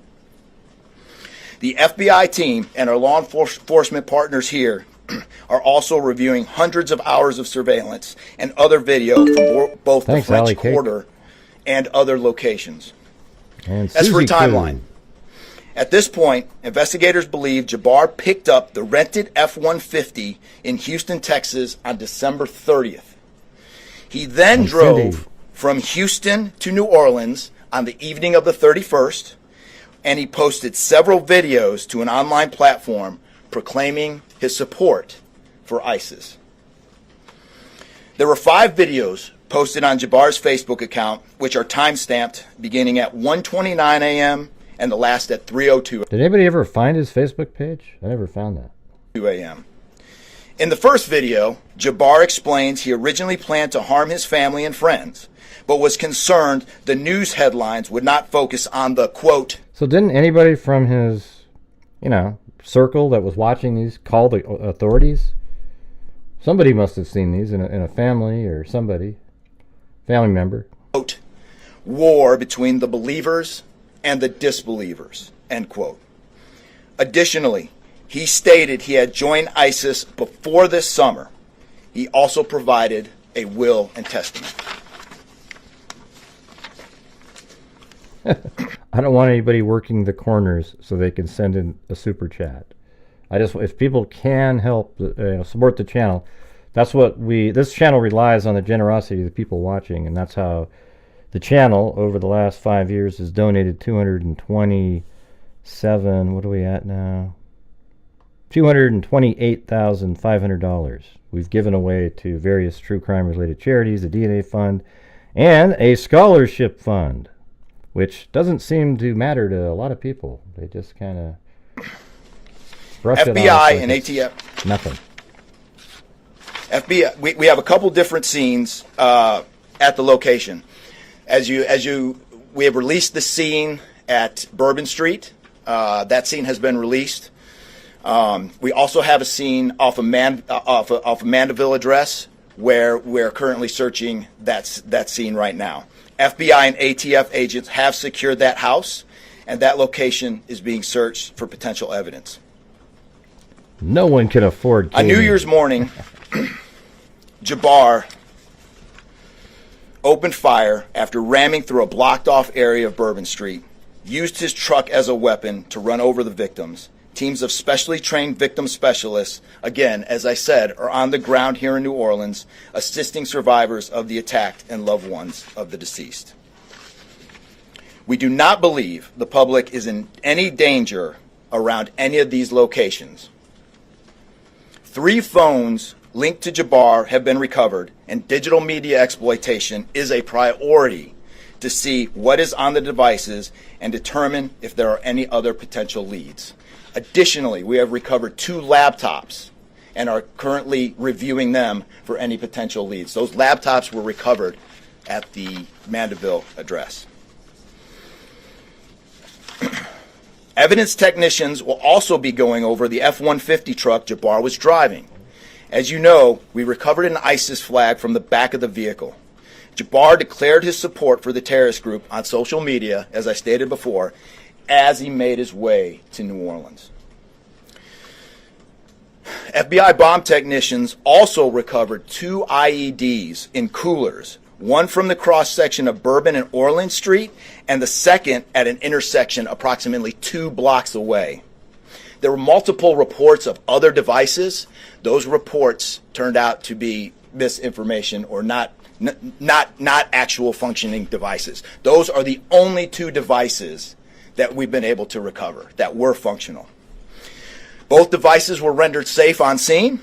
The FBI team and our law enforcement partners here are also reviewing hundreds of hours of surveillance and other video from both the French Quarter and other locations. As for timeline, at this point, investigators believe Jabbar picked up the rented F-150 in Houston, Texas on December 30th. He then drove from Houston to New Orleans on the evening of the 31st, and he posted several videos to an online platform proclaiming his support for ISIS. There were 5 videos posted on Jabbar's Facebook account, which are time-stamped beginning at 1:29 a.m. and the last at 3:02. Did anybody ever find his Facebook page? I never found that. 2 a.m. In the first video, Jabbar explains he originally planned to harm his family and friends, but was concerned the news headlines would not focus on the, quote... So didn't anybody from his, circle that was watching these call the authorities? Somebody must have seen these in a family or family member. Quote, war between the believers and the disbelievers, end quote. Additionally, he stated he had joined ISIS before this summer. He also provided a will and testament. I don't want anybody working the corners so they can send in a super chat. If people can help support the channel, that's what this channel relies on, the generosity of the people watching, and that's how the channel over the last 5 years has donated $227, what are we at now? $228,500. We've given away to various true crime related charities, the DNA fund, and a scholarship fund, which doesn't seem to matter to a lot of people. They just kind of brush it off. FBI and ATF. Nothing. FBI. We have a couple different scenes at the location. We have released the scene at Bourbon Street. That scene has been released. We also have a scene off of Mandeville address where we're currently searching that scene right now. FBI and ATF agents have secured that house, and that location is being searched for potential evidence. No one can afford On New Year's morning, Jabbar opened fire after ramming through a blocked-off area of Bourbon Street, used his truck as a weapon to run over the victims, teams of specially trained victim specialists, again, as I said, are on the ground here in New Orleans, assisting survivors of the attack and loved ones of the deceased. We do not believe the public is in any danger around any of these locations. 3 phones linked to Jabbar have been recovered, and digital media exploitation is a priority to see what is on the devices and determine if there are any other potential leads. Additionally, we have recovered 2 laptops and are currently reviewing them for any potential leads. Those laptops were recovered at the Mandeville address. Evidence technicians will also be going over the F-150 truck Jabbar was driving. As you know, we recovered an ISIS flag from the back of the vehicle. Jabbar declared his support for the terrorist group on social media, as I stated before, as he made his way to New Orleans. FBI bomb technicians also recovered 2 IEDs in coolers, one from the cross-section of Bourbon and Orleans Street, and the second at an intersection approximately 2 blocks away. There were multiple reports of other devices. Those reports turned out to be misinformation or not actual functioning devices. Those are the only 2 devices that we've been able to recover that were functional. Both devices were rendered safe on scene.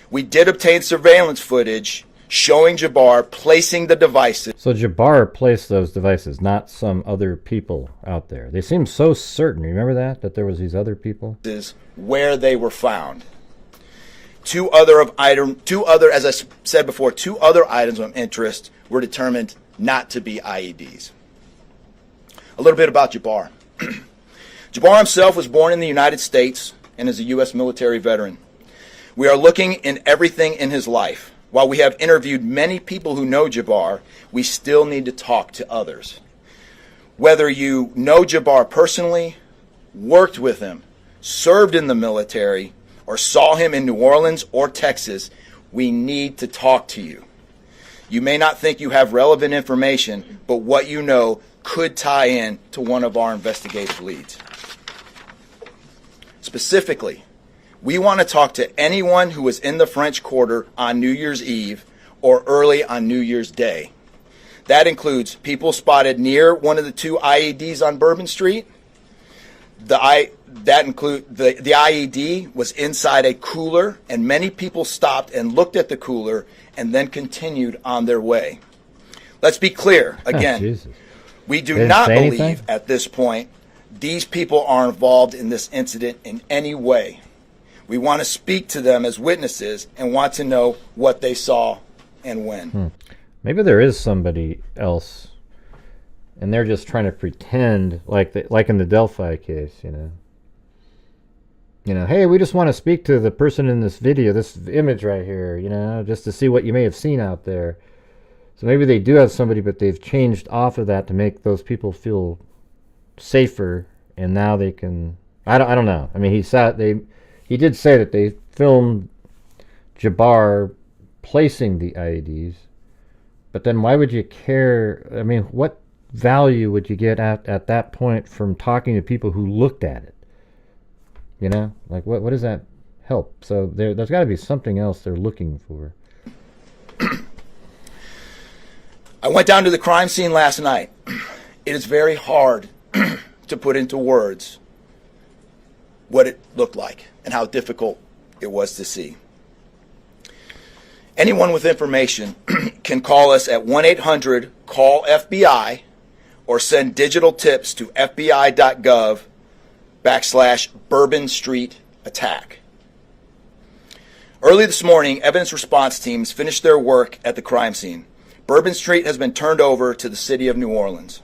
We did obtain surveillance footage showing Jabbar placing the devices. So Jabbar placed those devices, not some other people out there. They seem so certain. Remember that there was these other people? Where they were found. 2 other, as I said before, 2 other items of interest were determined not to be IEDs. A little bit about Jabbar. Jabbar himself was born in the United States and is a U.S. military veteran. We are looking in everything in his life. While we have interviewed many people who know Jabbar, we still need to talk to others. Whether you know Jabbar personally, worked with him, served in the military, or saw him in New Orleans or Texas, we need to talk to you. You may not think you have relevant information, but what you know could tie in to one of our investigative leads. Specifically, we want to talk to anyone who was in the French Quarter on New Year's Eve or early on New Year's Day. That includes people spotted near one of the 2 IEDs on Bourbon Street. The IED was inside a cooler, and many people stopped and looked at the cooler and then continued on their way. Let's be clear, again, we do not believe at this point these people are involved in this incident in any way. We want to speak to them as witnesses and want to know what they saw and when. Maybe there is somebody else, and they're just trying to pretend like in the Delphi case, you know, hey, we just want to speak to the person in this video, this image right here, you know, just to see what you may have seen out there. So maybe they do have somebody, but they've changed off of that to make those people feel safer, and now they can. I don't know. I mean, he did say that they filmed Jabbar placing the IEDs, but then why would you care? I mean, what value would you get at that point from talking to people who looked at it? You know, like what does that help? So there's got to be something else they're looking for. I went down to the crime scene last night. It is very hard to put into words what it looked like and how difficult it was to see. Anyone with information can call us at 1-800-CALL-FBI or send digital tips to fbi.gov/Bourbon Street attack. Early this morning, evidence response teams finished their work at the crime scene. Bourbon Street has been turned over to the city of New Orleans.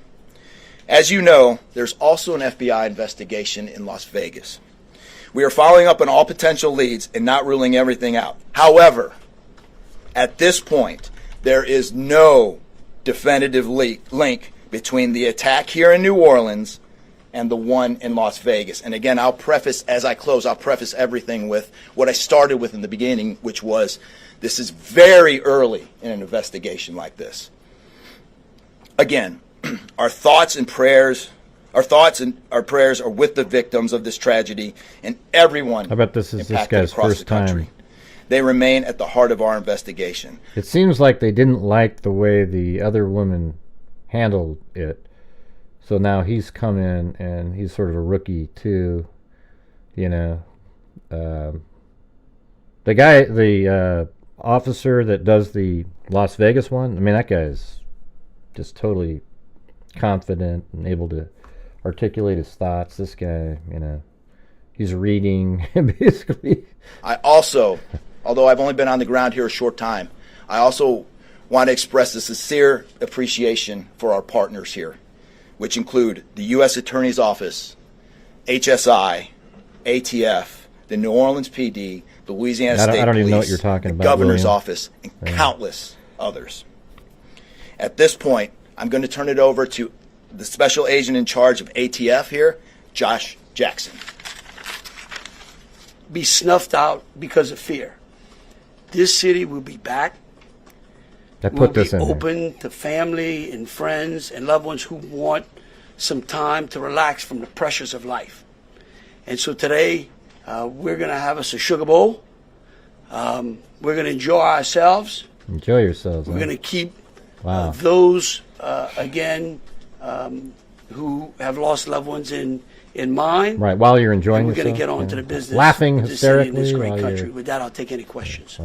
As you know, there's also an FBI investigation in Las Vegas. We are following up on all potential leads and not ruling everything out. However, at this point, there is no definitive link between the attack here in New Orleans and the one in Las Vegas. And again, I'll preface everything with what I started with in the beginning, which was this is very early in an investigation like this. Again, our thoughts and prayers Our thoughts and our prayers are with the victims of this tragedy and everyone I bet this is this impacted guy's across first the country. time. They remain at the heart of our investigation. It seems like they didn't like the way the other woman handled it. So now he's come in and he's sort of a rookie too, you know. The officer that does the Las Vegas one, I mean, that guy's just totally confident and able to articulate his thoughts. This guy, you know, he's reading basically. I also, although I've only been on the ground here a short time, I also want to express a sincere appreciation for our partners here, which include the U.S. Attorney's Office, HSI, ATF, the New Orleans PD, the Louisiana State Police, I don't even know what you're talking the about, Governor's William. Office, and countless others. At this point, I'm going to turn it over to the Special Agent in charge of ATF here, Josh Jackson. Be snuffed out because of fear. This city will be back. I We'll put this be in there. open to family and friends and loved ones who want some time to relax from the pressures of life. And so today, we're going to have us a sugar bowl. We're going to enjoy ourselves. Enjoy yourselves. We're huh? going to keep Wow. those, again, who have lost loved ones in mind. Right, while you're enjoying And we're going to yourself, get on to yeah. the business Laughing of this city and hysterically this great while country. you're... With that, I'll take any questions.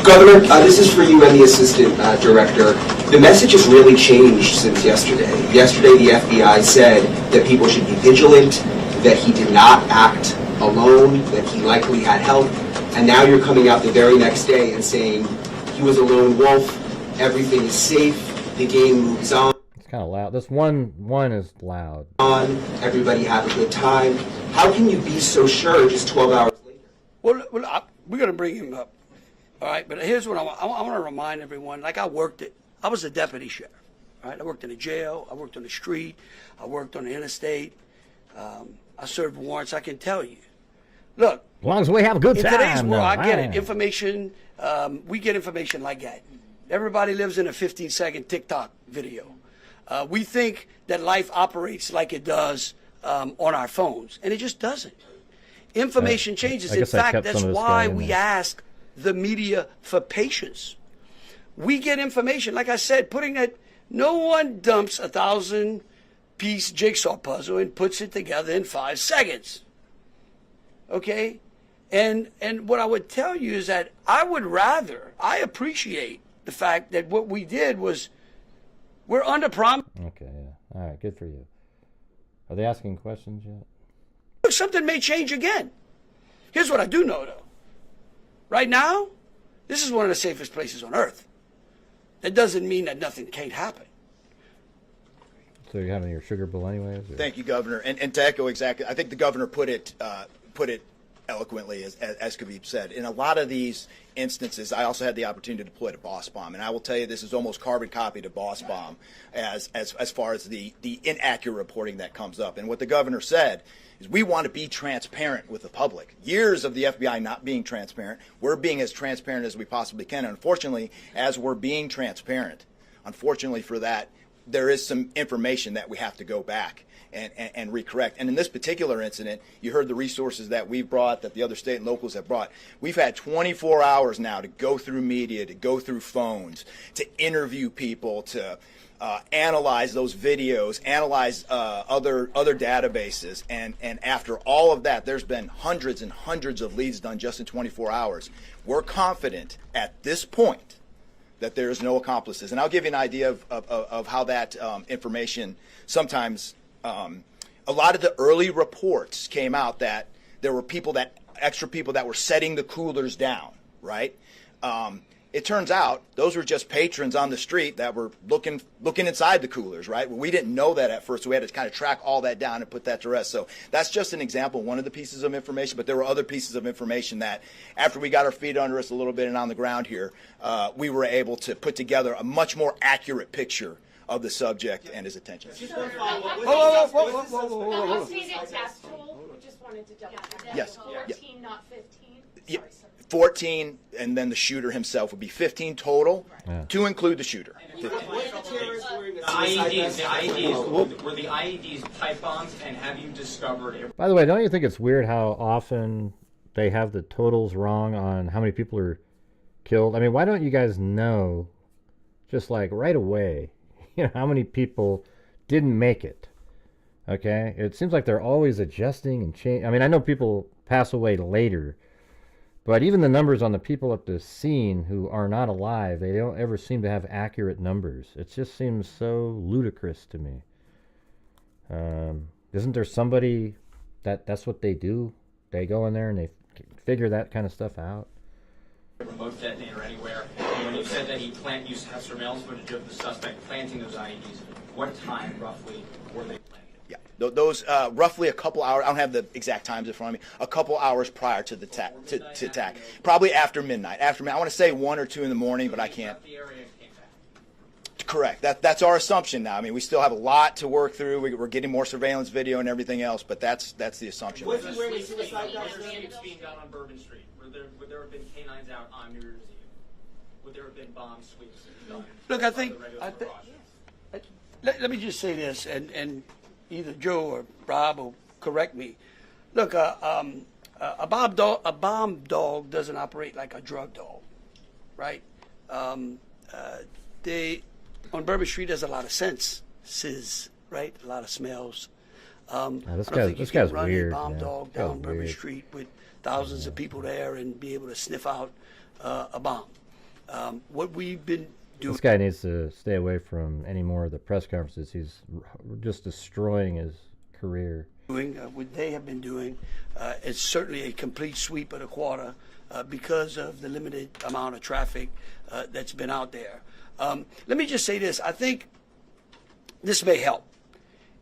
Governor, this is for you and the Assistant Director. The message has really changed since yesterday. Yesterday, the FBI said that people should be vigilant, that he did not act alone, that he likely had help, and now you're coming out the very next day and saying he was a lone wolf, everything is safe, the game moves on. It's kind of loud. This one is loud. Everybody have a good time. How can you be so sure just 12 hours later? Well, we're going to bring him up. All right, but here's what I want to remind everyone. Like I was a deputy sheriff. All right, I worked in a jail. I worked on the street. I worked on the interstate. I served warrants. I can tell you. Look. As long as we have a good in time. today's world, no, I get man. it. Information. We get information like that. Everybody lives in a 15-second TikTok video. We think that life operates like it does on our phones, and it just doesn't. Information changes. I In guess I fact, kept that's some of this why guy in we there. ask the media for patience. We get information, like I said, no one dumps 1,000-piece jigsaw puzzle and puts it together in 5 seconds. Okay? And what I would tell you is that I appreciate the fact that what we did was we're under promise. Okay, yeah. All right, good for you. Are they asking questions yet? Look, something may change again. Here's what I do know, though. Right now, this is one of the safest places on earth. That doesn't mean that nothing can't happen. So you're having your sugar bowl anyways? Or? Thank you, Governor. And to echo exactly, I think the Governor put it eloquently, as Khabib said. In a lot of these instances, I also had the opportunity to deploy to Boss Bomb, and I will tell you this is almost carbon copy to Boss Bomb as far as the inaccurate reporting that comes up. And what the Governor said is we want to be transparent with the public. Years of the FBI not being transparent, we're being as transparent as we possibly can. And unfortunately, as we're being transparent, unfortunately for that, there is some information that we have to go back and recorrect. And in this particular incident, you heard the resources that we've brought, that the other state and locals have brought. We've had 24 hours now to go through media, to go through phones, to interview people, to analyze those videos, analyze other databases. And after all of that, there's been hundreds and hundreds of leads done just in 24 hours. We're confident at this point that there's no accomplices. And I'll give you an idea of how that information sometimes, a lot of the early reports came out that there were extra people that were setting the coolers down, right? It turns out those were just patrons on the street that were looking inside the coolers, right? Well, we didn't know that at first, so we had to kind of track all that down and put that to rest. So that's just an example, one of the pieces of information, but there were other pieces of information that after we got our feet under us a little bit and on the ground here, we were able to put together a much more accurate picture of the subject and his attention. Yes. 14, not 15. Yeah. 14, and then the shooter himself would be 15 total, to include the shooter. 15. Were the IEDs pipe bombs, and have you discovered? By the way, don't you think it's weird how often they have the totals wrong on how many people are killed? I mean, why don't you guys know, just like right away, how many people didn't make it? Okay, it seems like they're always adjusting and change. I mean, I know people pass away later, but even the numbers on the people at the scene who are not alive, they don't ever seem to have accurate numbers. It just seems so ludicrous to me. Isn't there somebody that's what they do? They go in there and they figure that kind of stuff out. Remote detonator anywhere. And when you said that you have surveillance footage of the suspect planting those IEDs, what time roughly were they planting? Yeah, those roughly a couple hours. I don't have the exact times in front of me. A couple hours prior to the attack, probably after midnight. I want to say 1 or 2 in the morning, but I can't. Correct. That's our assumption now. I mean, we still have a lot to work through. We're getting more surveillance video and everything else, but that's the assumption. What's the suicide sweeps being done on Bourbon Street? Would there have been canines out on New Year's Eve? Would there have been bomb sweeps done? Look, let me just say this, and either Joe or Rob will correct me. Look, a bomb dog doesn't operate like a drug dog, right? On Bourbon Street, there's a lot of senses, right? A lot of smells. This guy's run weird. A bomb man. dog down Bourbon Street with thousands of people there and be able to sniff out a bomb. What we've been doing. This guy needs to stay away from any more of the press conferences. He's just destroying his career. What they have been doing is certainly a complete sweep of the quarter because of the limited amount of traffic that's been out there. Let me just say this. I think this may help.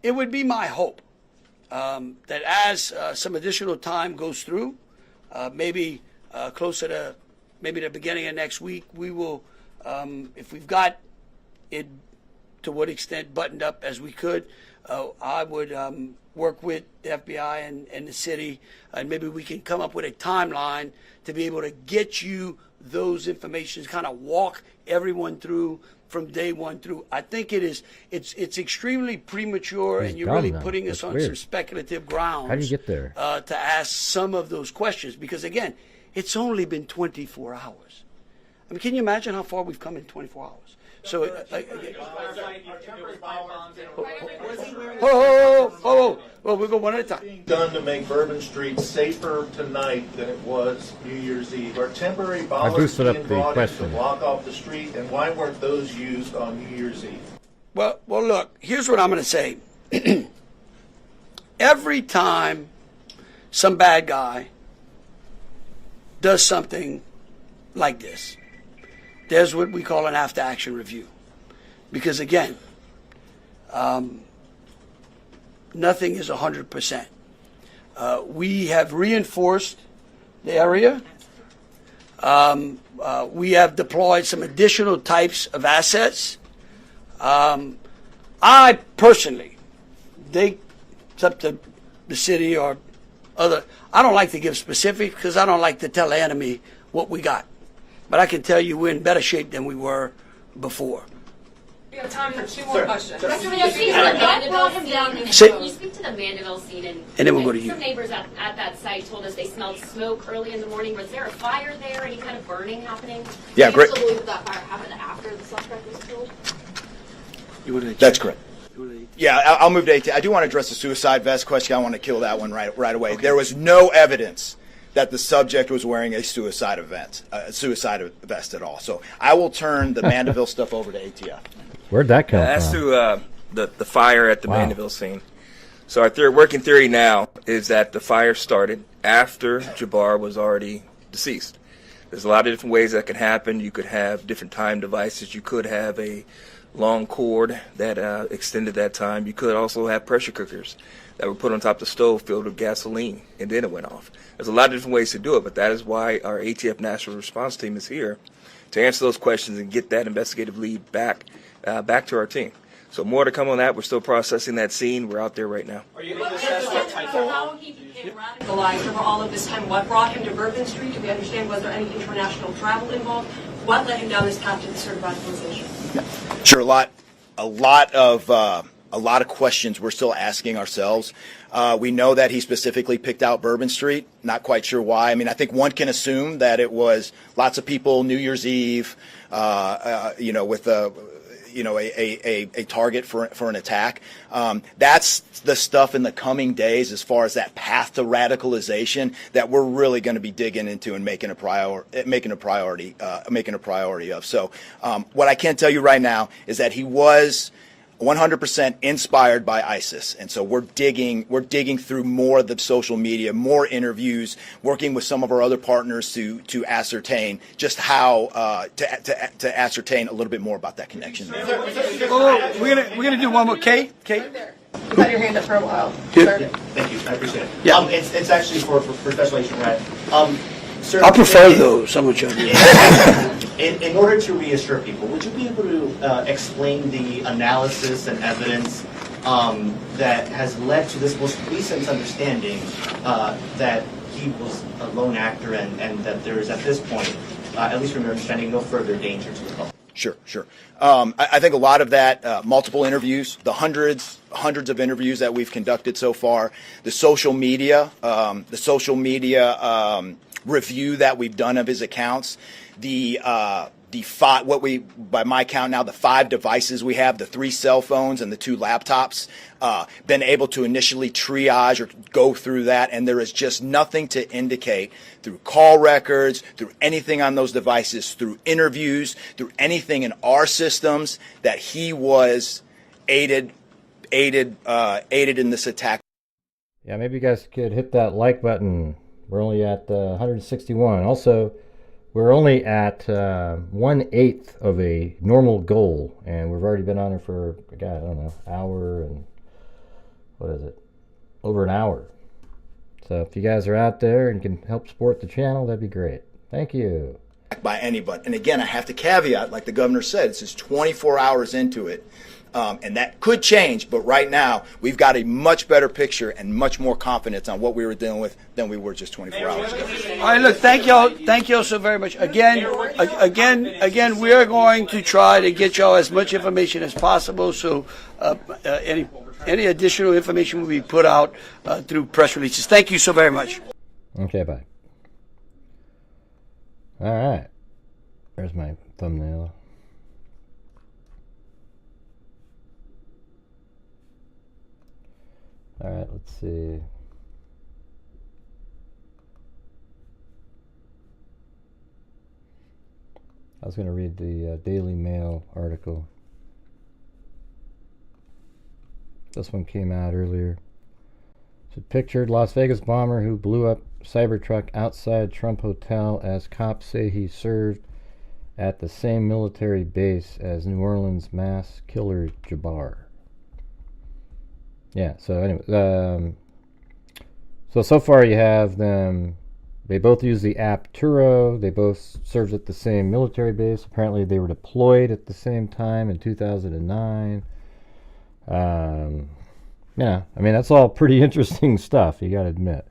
It would be my hope that as some additional time goes through, maybe closer to maybe the beginning of next week, we will, if we've got it to what extent buttoned up as we could, I would work with the FBI and the city, and maybe we can come up with a timeline to be able to get you those information, kind of walk everyone through from day one through. I think it's extremely premature, and you're really putting us on some speculative grounds. How do you get there? To ask some of those questions, because again, it's only been 24 hours. I mean, can you imagine how far we've come in 24 hours? So, we'll go one at a time. Done to make Bourbon Street safer tonight than it was New Year's Eve. Are temporary bollards being brought in to block off the street, and why weren't those used on New Year's Eve? Well, look. Here's what I'm going to say. Every time some bad guy does something like this, there's what we call an after-action review. Because, again, nothing is 100%. We have reinforced the area. We have deployed some additional types of assets. I personally think it's up to the city or other. I don't like to give specifics because I don't like to tell the enemy what we got. But I can tell you we're in better shape than we were before. We have time for 2 more questions. Can you speak to the Mandeville scene? And then we'll go to you. Some neighbors at that site told us they smelled smoke early in the morning. Was there a fire there? Any kind of burning happening? Yeah, great. Do you believe that fire happened after the suspect was killed? That's correct. Yeah, I'll move to AT. I do want to address the suicide vest question. I want to kill that one right away. Okay. There was no evidence that the subject was wearing a suicide vest at all. So I will turn the Mandeville stuff over to ATF. Where'd that come from? As to the fire at the Mandeville scene. So our working theory now is that the fire started after Jabbar was already deceased. There's a lot of different ways that can happen. You could have different time devices. You could have a long cord that extended that time. You could also have pressure cookers that were put on top of the stove filled with gasoline, and then it went off. There's a lot of different ways to do it, but that is why our ATF National Response Team is here to answer those questions and get that investigative lead back to our team. So more to come on that. We're still processing that scene. We're out there right now. Are you able to assess what type of how he became radicalized over all of this time? What brought him to Bourbon Street? Do we understand? Was there any international travel involved? What led him down this path to this sort of radicalization? Sure, a lot a lot of questions we're still asking ourselves. We know that he specifically picked out Bourbon Street. Not quite sure why. I mean, I think one can assume that it was lots of people New Year's Eve, with a target for an attack. That's the stuff in the coming days as far as that path to radicalization that we're really going to be digging into and making a priority of. So what I can tell you right now is that he was 100% inspired by ISIS, and so we're digging through more of the social media, more interviews, working with some of our other partners to ascertain just how to ascertain a little bit more about that connection. Oh, we're gonna do one more. Kate. You've had your hand up for a while. Yeah. Thank you, I appreciate it. Yeah. It's actually for Special Agent Red. Sir, I prefer those. So much. In order to reassure people, would you be able to explain the analysis and evidence that has led to this most recent understanding that he was a lone actor and that there is at this point, at least from your understanding, no further danger to the public? Sure. I think a lot of that, multiple interviews, the hundreds of interviews that we've conducted so far, the social media review that we've done of his accounts, by my count now, the 5 devices we have, the 3 cell phones and the 2 laptops, been able to initially triage or go through that, and there is just nothing to indicate through call records, through anything on those devices, through interviews, through anything in our systems that he was aided in this attack. Yeah, maybe you guys could hit that like button. We're only at 161. Also, we're only at 1/8 of a normal goal, and we've already been on it for, God, I don't know, hour and over an hour. So if you guys are out there and can help support the channel, that'd be great. Thank you. By anybody. And again, I have to caveat, like the governor said, it's just 24 hours into it. And that could change, but right now we've got a much better picture and much more confidence on what we were dealing with than we were just 24 hours ago. All right, look, thank y'all so very much. Again, we are going to try to get y'all as much information as possible. So any additional information will be put out through press releases. Thank you so very much. Okay, bye. All right, there's my thumbnail. All right, let's see. I was going to read the Daily Mail article. This one came out earlier. So pictured Las Vegas bomber who blew up Cybertruck outside Trump Hotel as cops say he served at the same military base as New Orleans mass killer Jabbar. Yeah, so anyway, so far you have them, they both use the app Turo, they both served at the same military base, apparently they were deployed at the same time in 2009. Yeah, I mean, that's all pretty interesting stuff, you gotta admit.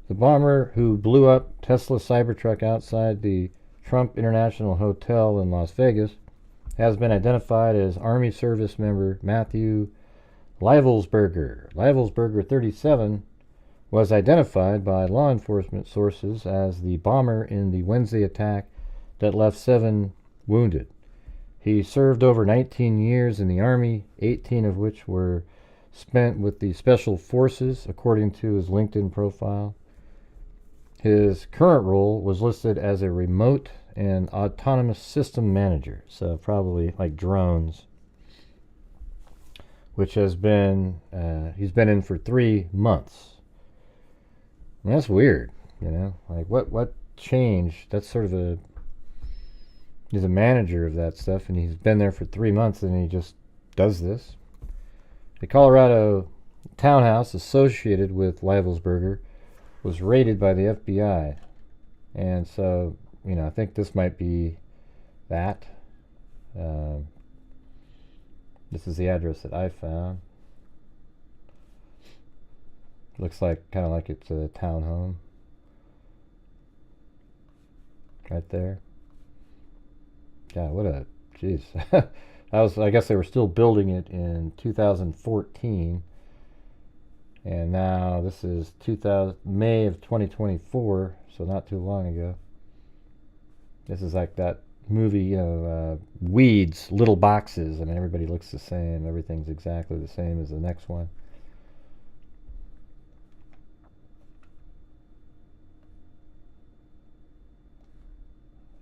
The bomber who blew up Tesla Cybertruck outside the Trump International Hotel in Las Vegas has been identified as Army service member Matthew Livelsberger. Livelsberger, 37, was identified by law enforcement sources as the bomber in the Wednesday attack that left 7 wounded. He served over 19 years in the Army, 18 of which were spent with the Special Forces, according to his LinkedIn profile. His current role was listed as a remote and autonomous system manager, so probably like drones, which has been, he's been in for 3 months. And that's weird, you know, like what changed? That's sort of he's a manager of that stuff, and he's been there for 3 months, and he just does this. The Colorado townhouse associated with Livelsberger was raided by the FBI, and so, you know, I think this might be that. This is the address that I found. Looks like, kind of like it's a townhome. Right there. God, what a, jeez. I guess they were still building it in 2014. And now this is May of 2024, so not too long ago. This is like that movie, Weeds, Little Boxes. I mean, everybody looks the same. Everything's exactly the same as the next one.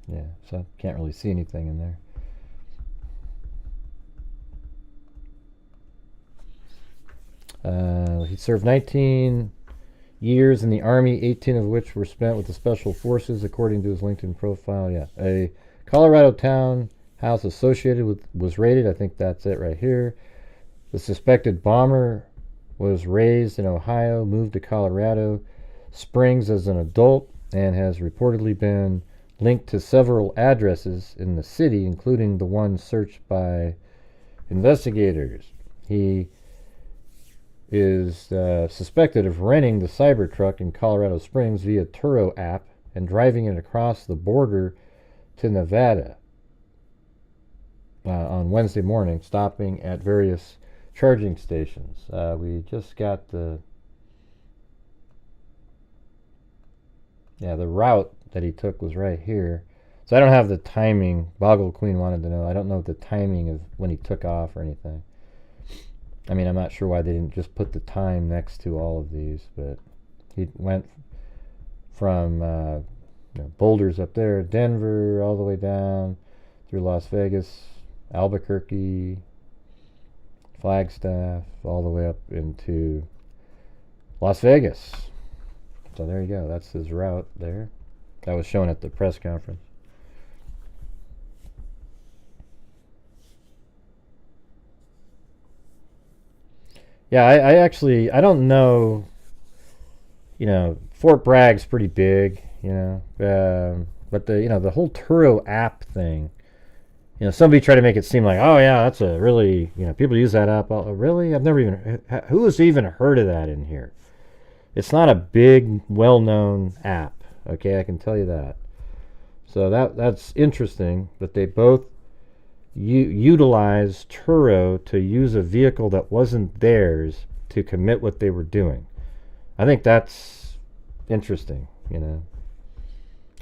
Yeah, so can't really see anything in there. He served 19 years in the Army, 18 of which were spent with the Special Forces, according to his LinkedIn profile. Yeah, a Colorado town house associated with was raided. I think that's it right here. The suspected bomber was raised in Ohio, moved to Colorado Springs as an adult, and has reportedly been linked to several addresses in the city, including the one searched by investigators. He is suspected of renting the Cybertruck in Colorado Springs via Turo app and driving it across the border to Nevada on Wednesday morning, stopping at various charging stations. We just got the route that he took was right here. So I don't have the timing. Boggle Queen wanted to know. I don't know the timing of when he took off or anything. I mean, I'm not sure why they didn't just put the time next to all of these, but he went from Boulders up there, Denver, all the way down through Las Vegas, Albuquerque, Flagstaff, all the way up into Las Vegas. So there you go. That's his route there. That was shown at the press conference. Yeah, I don't know, Fort Bragg's pretty big, but the whole Turo app thing, somebody tried to make it seem like, oh yeah, that's a really, people use that app. Oh, really? I've never even, who has even heard of that in here? It's not a big, well-known app, okay, I can tell you that. So that's interesting that they both utilize Turo to use a vehicle that wasn't theirs to commit what they were doing. I think that's interesting,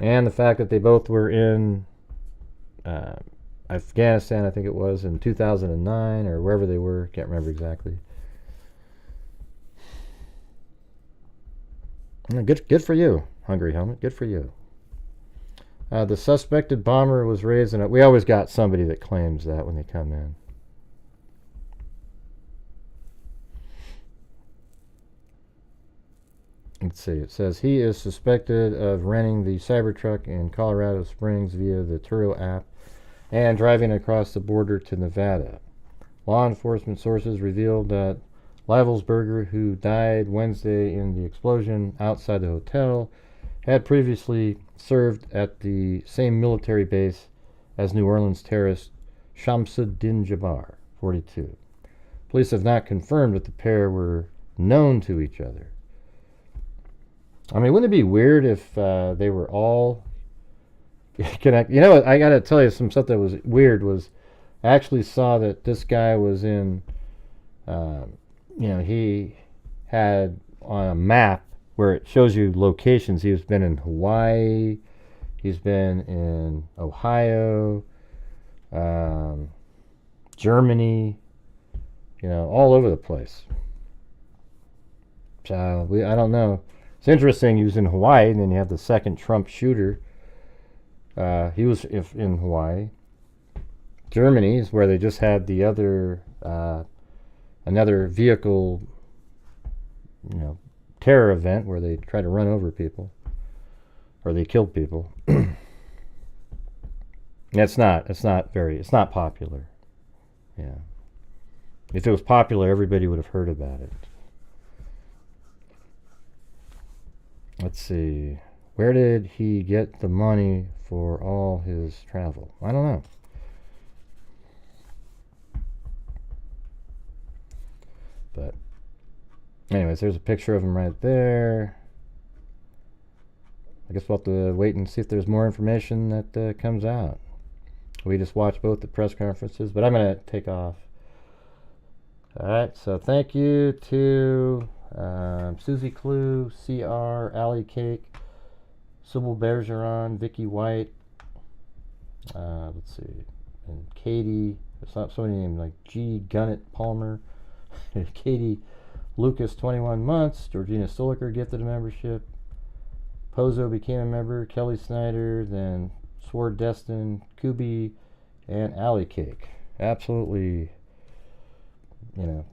And the fact that they both were in Afghanistan, I think it was, in 2009 or wherever they were, can't remember exactly. Good for you, Hungry Helmet, good for you. The suspected bomber was raised in we always got somebody that claims that when they come in. Let's see, it says he is suspected of renting the Cybertruck in Colorado Springs via the Turo app and driving across the border to Nevada. Law enforcement sources revealed that Livelsberger, who died Wednesday in the explosion outside the hotel, had previously served at the same military base as New Orleans terrorist Shamsud Din Jabbar, 42. Police have not confirmed that the pair were known to each other. I mean, wouldn't it be weird if they were all connected? I got to tell you some stuff that was weird was I actually saw that this guy was in, he had on a map where it shows you locations. He's been in Hawaii, he's been in Ohio, Germany, all over the place. So I don't know. It's interesting. He was in Hawaii, and then you have the second Trump shooter. He was in Hawaii. Germany is where they just had the other another vehicle, terror event where they try to run over people or they kill people. It's not popular. Yeah. If it was popular, everybody would have heard about it. Let's see. Where did he get the money for all his travel? I don't know. But anyways, there's a picture of him right there. I guess we'll have to wait and see if there's more information that comes out. We just watched both the press conferences, but I'm going to take off. All right, so thank you to Susie Clue, CR, Allie Cake, Sybil Bergeron, Vicky White, let's see, and Katie, somebody named like G. Gunnett Palmer, Katie Lucas, 21 months, Georgina Stoliker gifted a membership, Pozo became a member, Kelly Snyder, then Sword Destin, Kubi, and Allie Cake. Absolutely, you know,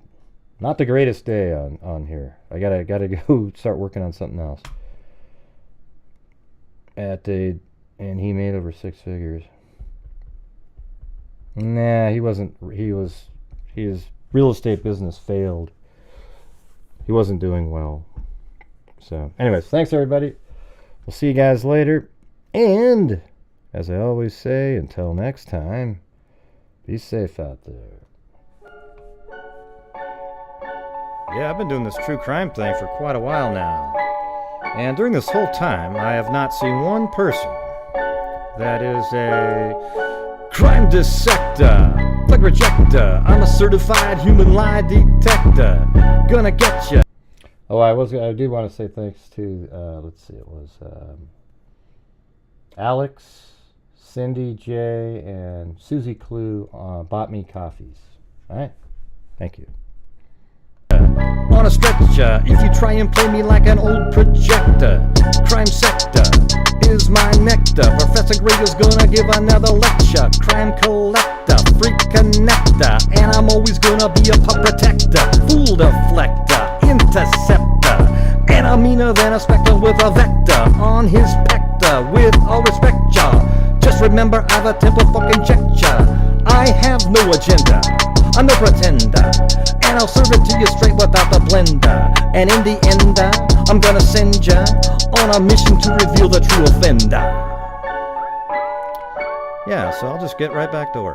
not the greatest day on here. I gotta go start working on something else. And he made over 6 figures. Nah, he wasn't. His real estate business failed. He wasn't doing well. So, anyways, thanks everybody. We'll see you guys later. And as I always say, until next time, be safe out there. Yeah, I've been doing this true crime thing for quite a while now. And during this whole time, I have not seen one person that is a crime dissector, plug rejector. I'm a certified human lie detector. Gonna get ya. Oh, I do want to say thanks to, let's see, it was Alex, Cindy J, and Susie Clue bought me coffees. All right, thank you. On a stretcher, if you try and play me like an old projector, crime sector is my nectar. Professor Greg is gonna give another lecture. Crime collector, freak connector, and I'm always gonna be a pup protector. Fool deflector, interceptor, and I'm meaner than a spectre with a vector on his pector. With all respect, y'all, just remember I've a temple fucking check-ya. I have no agenda, I'm no pretender, and I'll serve it to you straight without the blender. And in the end, I'm gonna send ya on a mission to reveal the true offender. Yeah, so I'll just get right back to work.